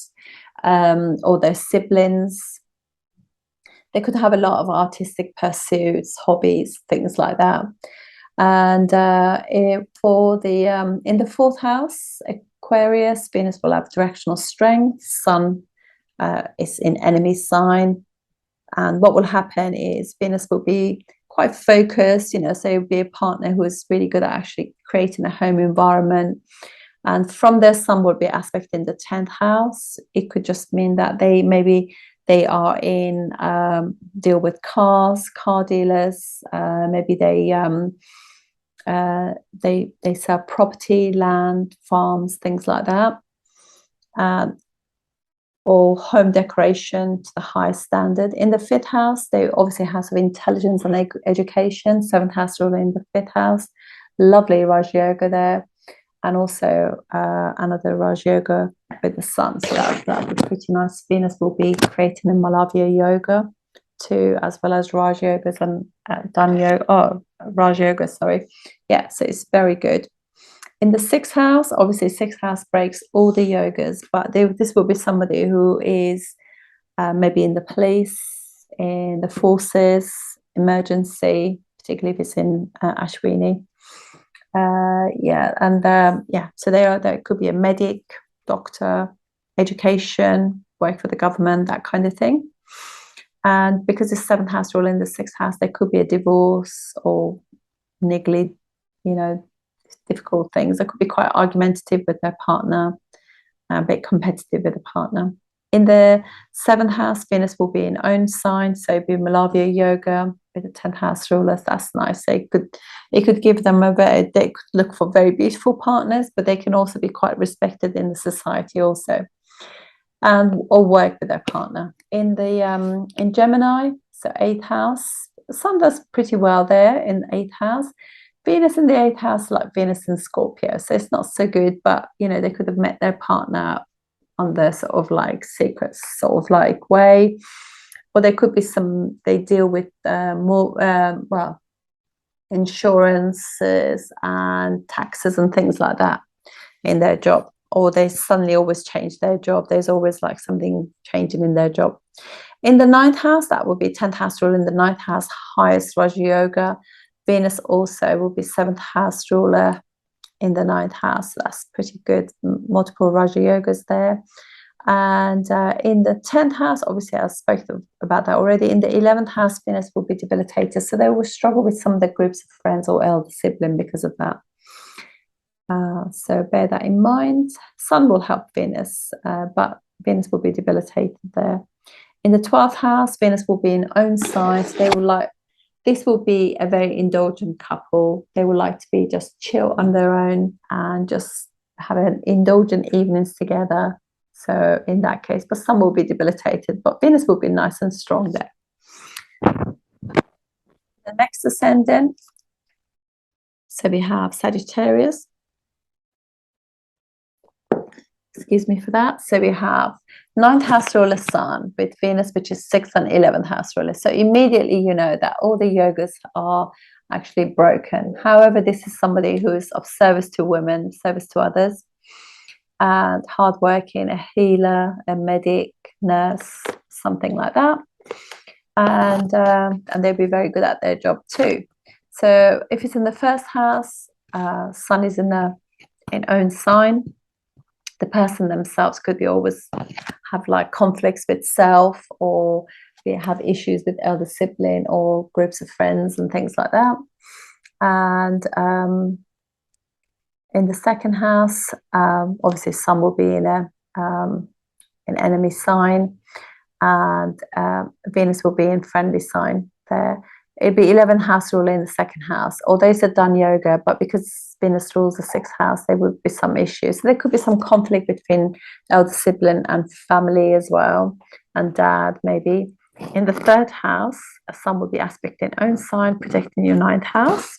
or their siblings. They could have a lot of artistic pursuits, hobbies, things like that. And for the in the fourth house, Aquarius, Venus will have directional strength. Sun is in enemy sign, and what will happen is Venus will be quite focused, you know, so it will be a partner who is really good at actually creating a home environment. And from their Sun will be aspect in the 10th house. It could just mean that they are in deal with cars, car dealers. Maybe they sell property, land, farms, things like that, or home decoration to the highest standard. In the 5th house, they obviously have some intelligence and education. 7th house ruler in the 5th house, lovely Raj Yoga there, and also another Raj Yoga with the Sun. So that would be pretty nice. Venus will be creating the Malavya Yoga too, as well as Raj Yogas and Raj Yoga, sorry. Yeah, so it's very good. In the 6th house, obviously 6th house breaks all the yogas, but this will be somebody who is maybe in the police, in the forces, emergency, particularly if it's in Ashwini. So there could be a medic, doctor, education, work for the government, that kind of thing. And because it's 7th house rule in the 6th house, there could be a divorce or niggly, you know, difficult things. They could be quite argumentative with their partner, a bit competitive with the partner. In the 7th house, Venus will be in own sign, so it'd be Malavya yoga with the 10th house rulers. That's nice. It could give them they could look for very beautiful partners, but they can also be quite respected in the society also, and or work with their partner. In Gemini, so 8th house, the Sun does pretty well there in the 8th house. Venus in the 8th house, like Venus in Scorpio, so it's not so good, but they could have met their partner on the sort of like secret sort of like way, or there could be they deal with more insurances and taxes and things like that in their job, or they suddenly always change their job. There's always like something changing in their job. In the 9th house, that will be 10th house ruler in the 9th house, highest Raja Yoga. Venus also will be 7th house ruler in the 9th house. So that's pretty good. Multiple Raja Yogas there. And in the 10th house, obviously I spoke about that already. In the 11th house, Venus will be debilitated. So they will struggle with some of the groups of friends or elder sibling because of that. So bear that in mind. Sun will help Venus, but Venus will be debilitated there. In the 12th house, Venus will be in own sign. So this will be a very indulgent couple. They would like to be just chill on their own and just have an indulgent evenings together. So in that case, but some will be debilitated, but Venus will be nice and strong there. The next ascendant, so we have Sagittarius. Excuse me for that. So we have 9th house ruler Sun with Venus, which is 6th and 11th house ruler. So immediately you know that all the yogas are actually broken. However, this is somebody who is of service to women, service to others, and hardworking, a healer, a medic, nurse, something like that. And they'll be very good at their job too. So if it's in the 1st house, Sun is in own sign. The person themselves could be always have like conflicts with self, or they have issues with elder sibling or groups of friends and things like that. And in the 2nd house, obviously Sun will be in an enemy sign, and Venus will be in friendly sign there. It'd be 11th house ruler in the 2nd house. Although it's a done yoga, but because Venus rules the 6th house, there would be some issues. So there could be some conflict between elder sibling and family as well, and dad maybe. In the 3rd house, Sun will be aspecting own sign, protecting your 9th house.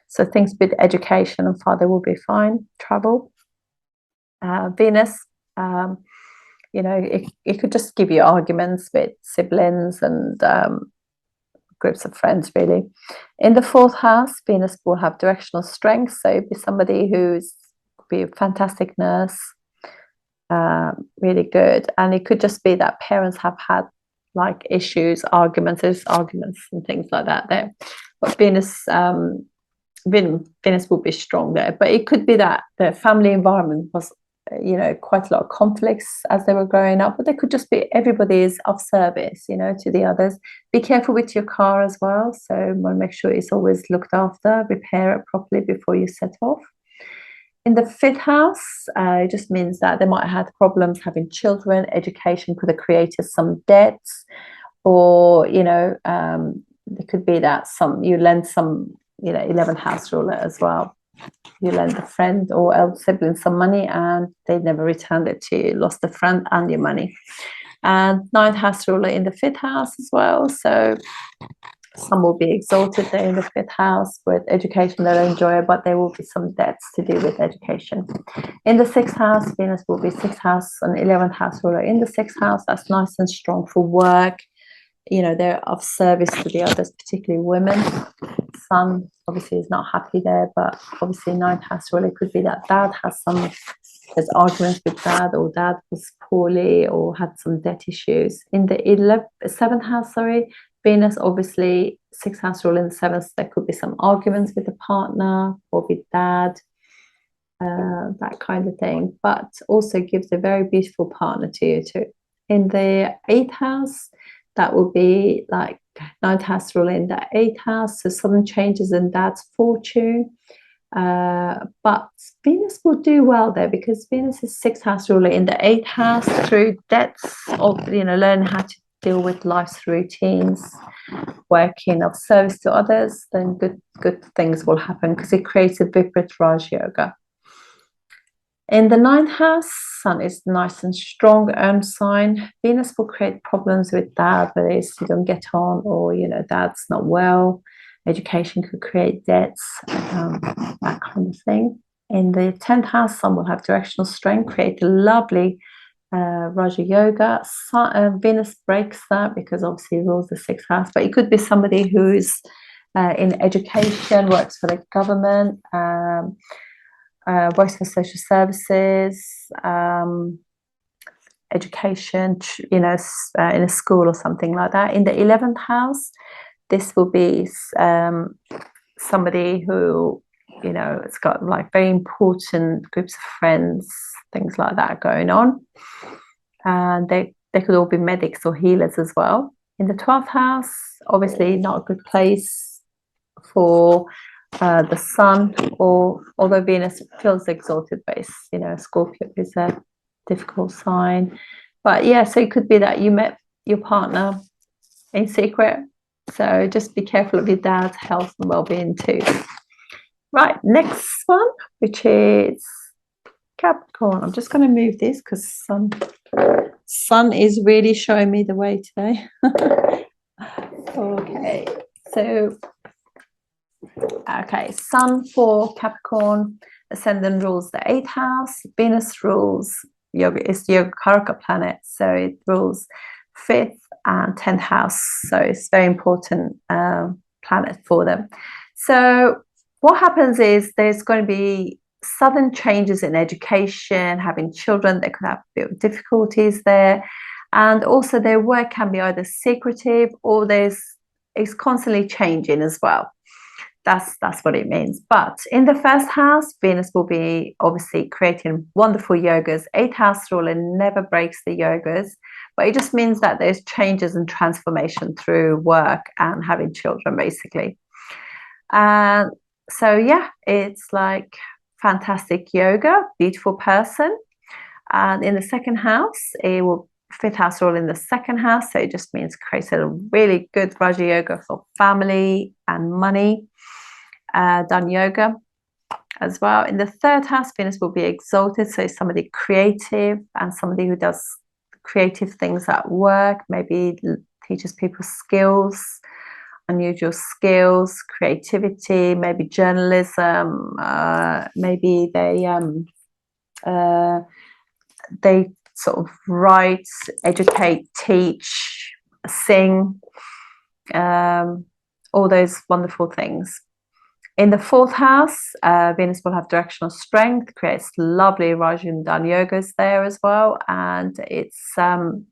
So things with education and father will be fine. Travel. Venus, it could just give you arguments with siblings and groups of friends, really. In the 4th house, Venus will have directional strength. So it'd be somebody who's be a fantastic nurse, really good. And it could just be that parents have had like issues, arguments and things like that there. But Venus will be strong there. But it could be that the family environment was quite a lot of conflicts as they were growing up, but they could just be everybody is of service to the others. Be careful with your car as well, so want to make sure it's always looked after, repair it properly before you set off. In the 5th house, it just means that they might have problems having children. Education could have created some debts, or there could be that you lend some 11th house ruler as well. You lend a friend or elder sibling some money and they never returned it to you, lost the friend and your money. And 9th house ruler in the 5th house as well. So some will be exalted there in the 5th house with education they'll enjoy, but there will be some debts to do with education. In the 6th house, Venus will be 6th house and 11th house ruler in the 6th house. That's nice and strong for work. They're of service to the others, particularly women. Sun obviously is not happy there, but obviously 9th house ruler could be that dad there's arguments with dad, or dad was poorly or had some debt issues. In the 7th house, Venus obviously 6th house ruler in the 7th, there could be some arguments with the partner or with dad, that kind of thing, but also gives a very beautiful partner to you too. In the 8th house, that will be like 9th house ruler in the 8th house, so sudden changes in dad's fortune, But Venus will do well there because Venus is sixth house ruler in the eighth house through debts of, learning how to deal with life's routines, working of service to others, then good things will happen because it creates a Viparit Raj Yoga. In the ninth house, Sun is nice and strong, sign. Venus will create problems with dad, whether it's you don't get on or, dad's not well. Education could create debts, that kind of thing. In the 10th house, Sun will have directional strength, create a lovely Raja Yoga. Venus breaks that because obviously it rules the 6th house, but it could be somebody who's in education, works for the government, works for social services, education, in a school or something like that. In the 11th house, this will be somebody who, it's got like very important groups of friends, things like that going on. And they could all be medics or healers as well. In the 12th house, obviously not a good place for the Sun, or although Venus feels exalted base, Scorpio is a difficult sign. But yeah, so it could be that you met your partner in secret. So just be careful of your dad's health and well-being too. Right, next one, which is Capricorn. I'm just going to move this because Sun is really showing me the way today. Okay, so Sun for Capricorn, Ascendant rules the 8th house, Venus rules Yoga, is Yoga Karaka planet, so it rules 5th and 10th house, so it's very important planet for them. So what happens is there's going to be sudden changes in education, having children, they could have a bit of difficulties there, and also their work can be either secretive or it's constantly changing as well. That's what it means. But in the first house, Venus will be obviously creating wonderful yogas. 8th house ruler never breaks the yogas, but it just means that there's changes and transformation through work and having children, basically. And so, yeah, it's like fantastic yoga, beautiful person. And in the second house, it will 5th house rule in the second house. So it just means creates a really good Raja Yoga for family and money. Done yoga as well. In the 3rd house, Venus will be exalted. So somebody creative and somebody who does creative things at work, maybe teaches people skills, unusual skills, creativity, maybe journalism, maybe they sort of write, educate, teach, sing, all those wonderful things. In the 4th house, Venus will have directional strength, creates lovely Rajan yogas there as well, and it's Sun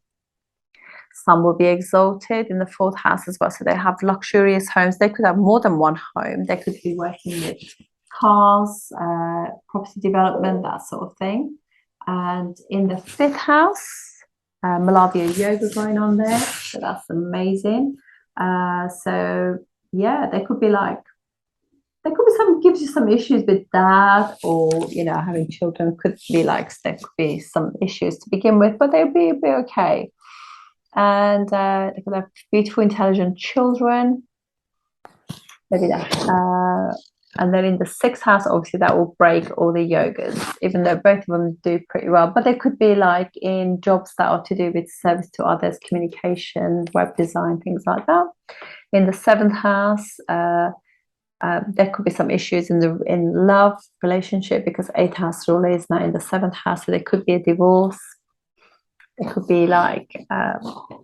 will be exalted in the 4th house as well. So they have luxurious homes. They could have more than one home. They could be working with cars, property development, that sort of thing. And in the 5th house, Malavya yoga going on there. So that's amazing. So yeah, they could be like, there could be gives you some issues with dad, or having children could be like, there could be some issues to begin with, but they'll be okay. And they could have beautiful, intelligent children, maybe that. And then in the 6th house, obviously that will break all the yogas, even though both of them do pretty well. But they could be like in jobs that are to do with service to others, communication, web design, things like that. In the 7th house, there could be some issues in love relationship, because 8th house ruler is now in the 7th house, so there could be a divorce. It could be like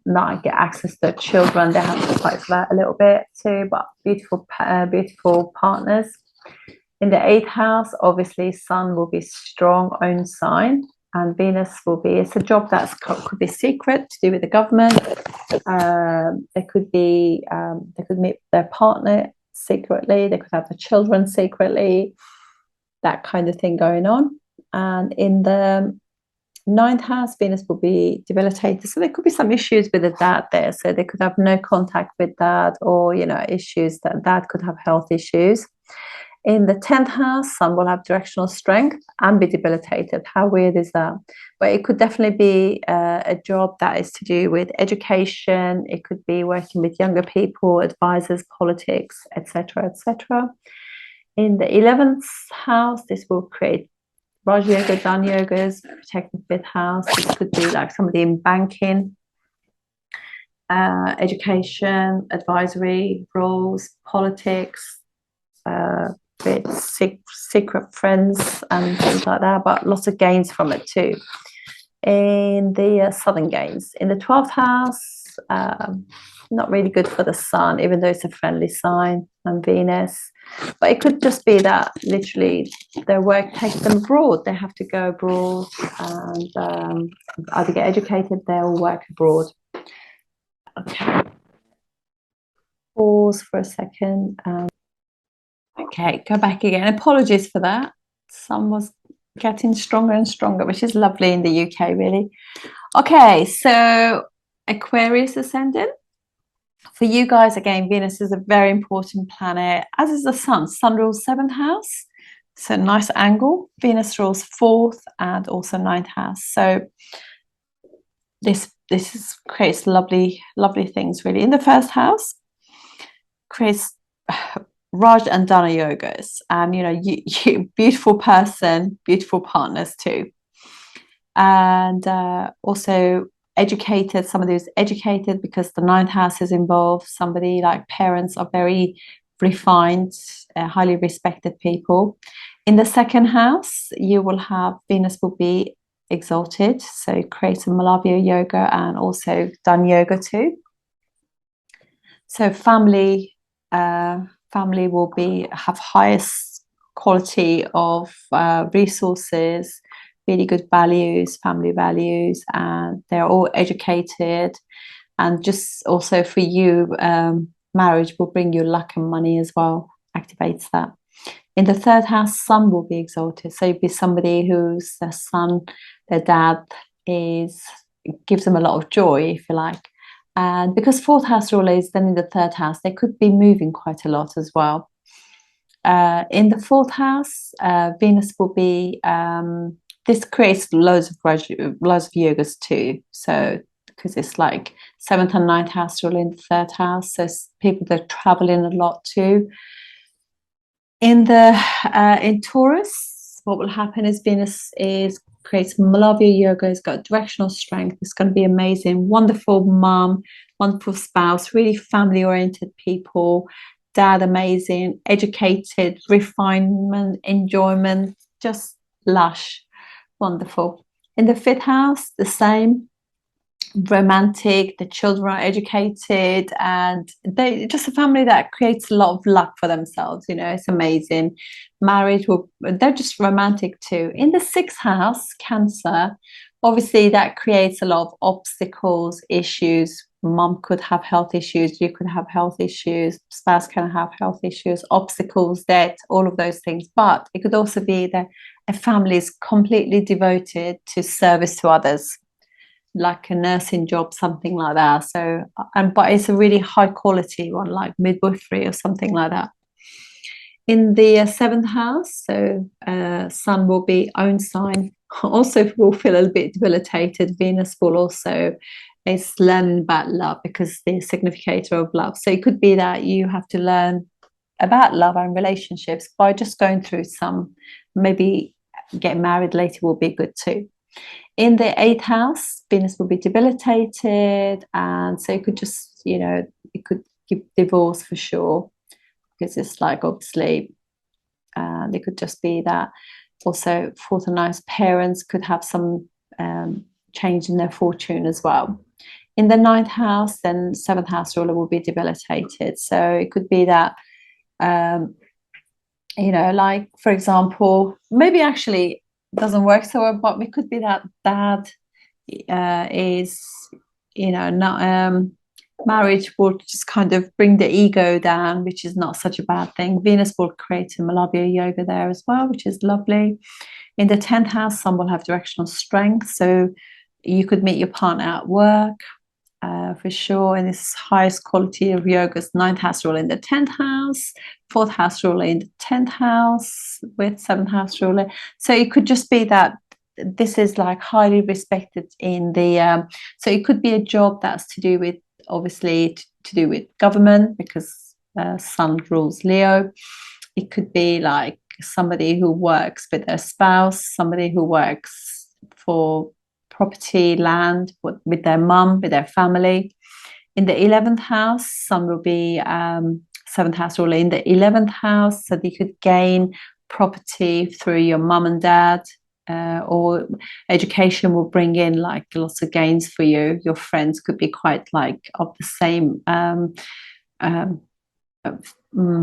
not get access to children. They have to fight for that a little bit too, but beautiful partners. In the 8th house, obviously Sun will be strong own sign, and Venus will be, it's a job that could be secret to do with the government. They could meet their partner secretly, they could have the children secretly, that kind of thing going on. And in the 9th house, Venus will be debilitated, so there could be some issues with the dad there. So they could have no contact with dad, or issues that dad could have health issues. In the 10th house, Sun will have directional strength and be debilitated. How weird is that? But it could definitely be a job that is to do with education. It could be working with younger people, advisors, politics, etc., etc. In the 11th house, this will create Raj Yoga, Dan Yogas, protect the 5th house. This could be like somebody in banking, education, advisory roles, politics, bit secret friends and things like that, but lots of gains from it too. In the southern gains, in the 12th house, not really good for the sun, even though it's a friendly sign, and Venus. But it could just be that literally their work takes them abroad. They have to go abroad and either get educated there or work abroad. Okay. Pause for a second. Okay, go back again. Apologies for that. Sun was getting stronger and stronger, which is lovely in the UK, really. Okay, so Aquarius ascendant. For you guys, again, Venus is a very important planet, as is the Sun. Sun rules 7th house, so nice angle. Venus rules 4th and also 9th house. So this creates lovely things, really. In the 1st house, creates Raj and Dana yogas, and you beautiful person, beautiful partners too, and also educated. Somebody who's educated because the 9th house is involved. Somebody like parents are very refined, highly respected people. In the 2nd house, you will have Venus will be exalted, so it creates a Malavya yoga and also Dan yoga too. So family will have highest quality of resources, really good values, family values, and they're all educated. And just also for you, marriage will bring you luck and money as well, activates that. In the 3rd house, Sun will be exalted. So you'd be somebody whose their son, their dad gives them a lot of joy, if you like. And because 4th house rule is then in the 3rd house, they could be moving quite a lot as well. In the 4th house, Venus will be, this creates loads of yogas too. So because it's like 7th and 9th house rule in the 3rd house. So people that travel in a lot too. In Taurus, what will happen is Venus creates Malavya yoga. It's got directional strength. It's going to be amazing. Wonderful mom, wonderful spouse, really family oriented people. Dad, amazing, educated, refinement, enjoyment, just lush, wonderful. In the 5th house, the same. Romantic, the children are educated, and they just a family that creates a lot of luck for themselves. It's amazing. Marriage they're just romantic too. In the 6th house, Cancer, obviously that creates a lot of obstacles, issues. Mom could have health issues, you could have health issues, spouse can have health issues, obstacles, debt, all of those things. But it could also be that a family is completely devoted to service to others, like a nursing job, something like that. So, but it's a really high quality one, like midwifery or something like that. In the 7th house, so Sun will be own sign. Also, will feel a little bit debilitated. Venus will also is learning about love because the significator of love. So it could be that you have to learn about love and relationships by just going through some. Maybe getting married later will be good too. In the 8th house, Venus will be debilitated, and so it could just, it could give divorce for sure, because it's like obviously, it could just be that. Also, 4th and 9th parents could have some change in their fortune as well. In the 9th house, then 7th house ruler will be debilitated, so it could be that. Like for example, maybe actually doesn't work so well, but it could be that dad is, not marriage will just kind of bring the ego down, which is not such a bad thing. Venus will create a Malavya yoga there as well, which is lovely. In the 10th house, Sun will have directional strength, so you could meet your partner at work. for sure. And this highest quality of yoga's ninth house ruler in the 10th house, fourth house ruler in the 10th house with seventh house ruler. So it could just be that this is like highly respected in the so it could be a job that's to do with, obviously, to do with government, because Sun rules Leo. It could be like somebody who works with their spouse, somebody who works for property, land, with their mum, with their family. In the 11th house, Sun will be seventh house ruler in the 11th house, so you could gain property through your mum and dad, or education will bring in like lots of gains for you. Your friends could be quite like of the same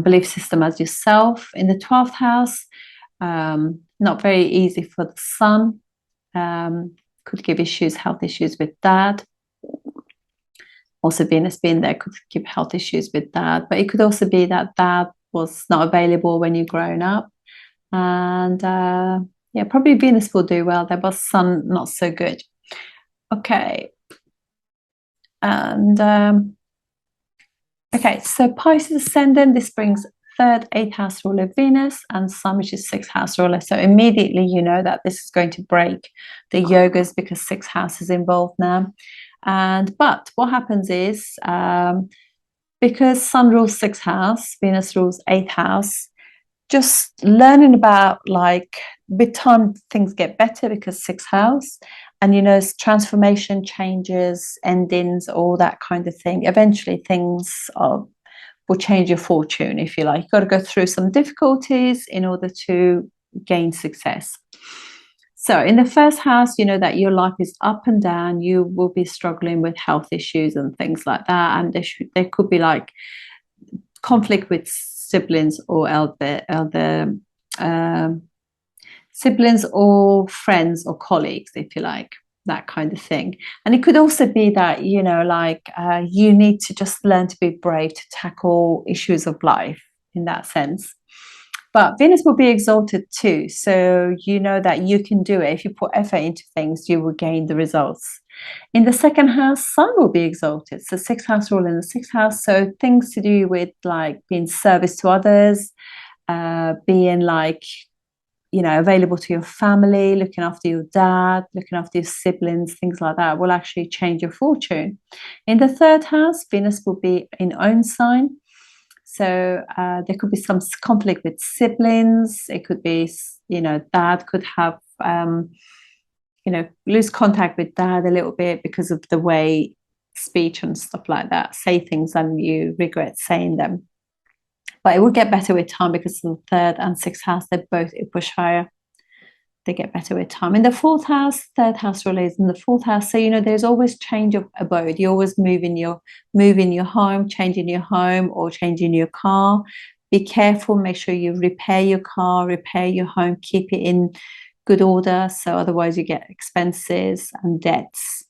belief system as yourself. In the 12th house, not very easy for the Sun. Could give issues, health issues with dad. Also, Venus being there could give health issues with dad, but it could also be that dad was not available when you're growing up. And yeah, probably Venus will do well there, but Sun not so good. Okay. And okay, so Pisces ascendant, this brings third, eighth house ruler Venus, and Sun, which is sixth house ruler. So immediately you know that this is going to break the yogas, because sixth house is involved now. But what happens is, because Sun rules sixth house, Venus rules eighth house, just learning about, like, with time things get better, because sixth house, and you know, transformation, changes, endings, all that kind of thing. Eventually things will change your fortune, if you like. You've got to go through some difficulties in order to gain success. So in the first house, you know that your life is up and down. You will be struggling with health issues and things like that, and there could be like conflict with siblings or elder siblings or friends or colleagues, if you like, that kind of thing. And it could also be that, you know, like you need to just learn to be brave to tackle issues of life in that sense. But Venus will be exalted too, so you know that you can do it. If you put effort into things, you will gain the results. In the second house, Sun will be exalted, so sixth house rule in the sixth house, so things to do with like being service to others, being like, you know, available to your family, looking after your dad, looking after your siblings, things like that will actually change your fortune. In the third house, Venus will be in own sign. So there could be some conflict with siblings. It could be, you know, dad could have, you know, lose contact with dad a little bit because of the way speech and stuff like that, say things and you regret saying them. But it will get better with time, because in the third and sixth house, they both push higher. They get better with time. In the fourth house, third house relates in the fourth house. So, you know, there's always change of abode. You always move in your home, changing your home, or changing your car. Be careful. Make sure you repair your car, repair your home, keep it in good order. So otherwise you get expenses and debts.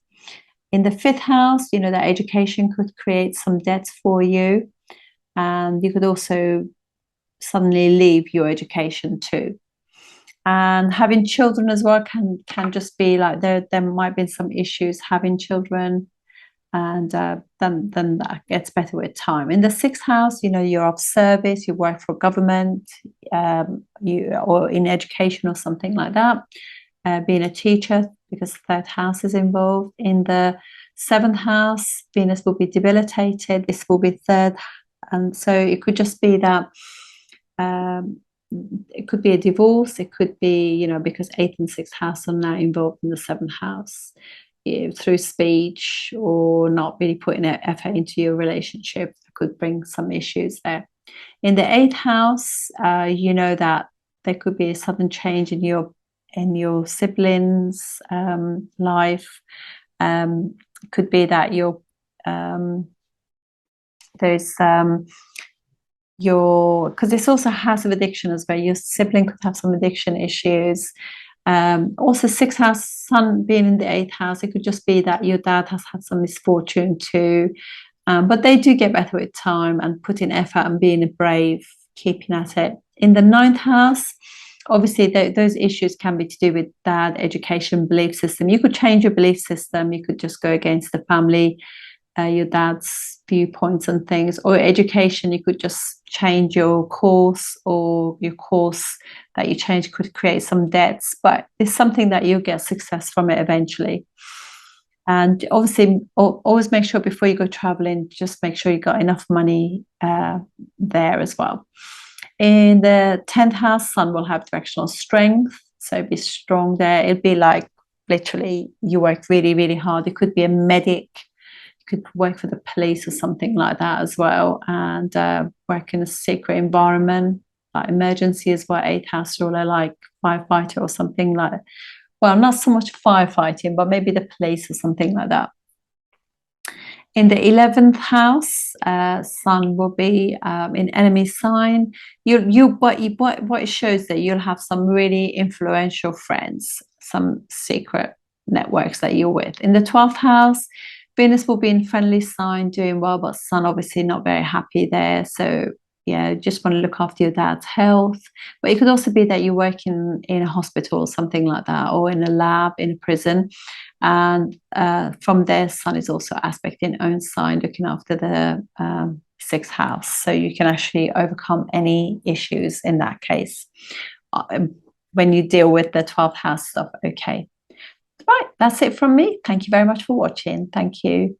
In the fifth house, you know, that education could create some debts for you. And you could also suddenly leave your education too. And having children as well can just be like, there might be some issues having children, and then that gets better with time. In the sixth house, you know, you're of service, you work for government, you or in education or something like that, being a teacher, because the third house is involved. In the seventh house, Venus will be debilitated. This will be third, and so it could just be that. It could be a divorce. It could be, you know, because eighth and sixth house are now involved in the seventh house, through speech or not really putting effort into your relationship. It could bring some issues there. In the eighth house, you know that there could be a sudden change in your siblings' life. It could be that there's because it's also a house of addiction as well. Your sibling could have some addiction issues. Also, sixth house, Sun being in the eighth house, it could just be that your dad has had some misfortune too. But they do get better with time and putting effort and being brave, keeping at it. In the ninth house, obviously those issues can be to do with dad, education, belief system. You could change your belief system. You could just go against the family your dad's viewpoints and things. Or education, you could just change your course, or your course that you change could create some debts, but it's something that you'll get success from it eventually. And obviously, always make sure before you go traveling, just make sure you got enough money there as well. In the 10th house, Sun will have directional strength, so be strong there. It'd be like literally you work really, really hard. It could be a medic, you could work for the police or something like that as well, and work in a secret environment. Like emergency as well, 8th house ruler, like firefighter or something like that. Well, not so much firefighting, but maybe the police or something like that. In the 11th house, Sun will be in enemy sign. What it shows that you'll have some really influential friends, some secret networks that you're with. In the 12th house, Venus will be in friendly sign, doing well, but Sun obviously not very happy there. So yeah, just want to look after your dad's health. But it could also be that you work in a hospital or something like that, or in a lab, in a prison. And from there, Sun is also aspecting own sign, looking after the 6th house. So you can actually overcome any issues in that case when you deal with the 12th house stuff. Okay. Right, that's it from me. Thank you very much for watching. Thank you.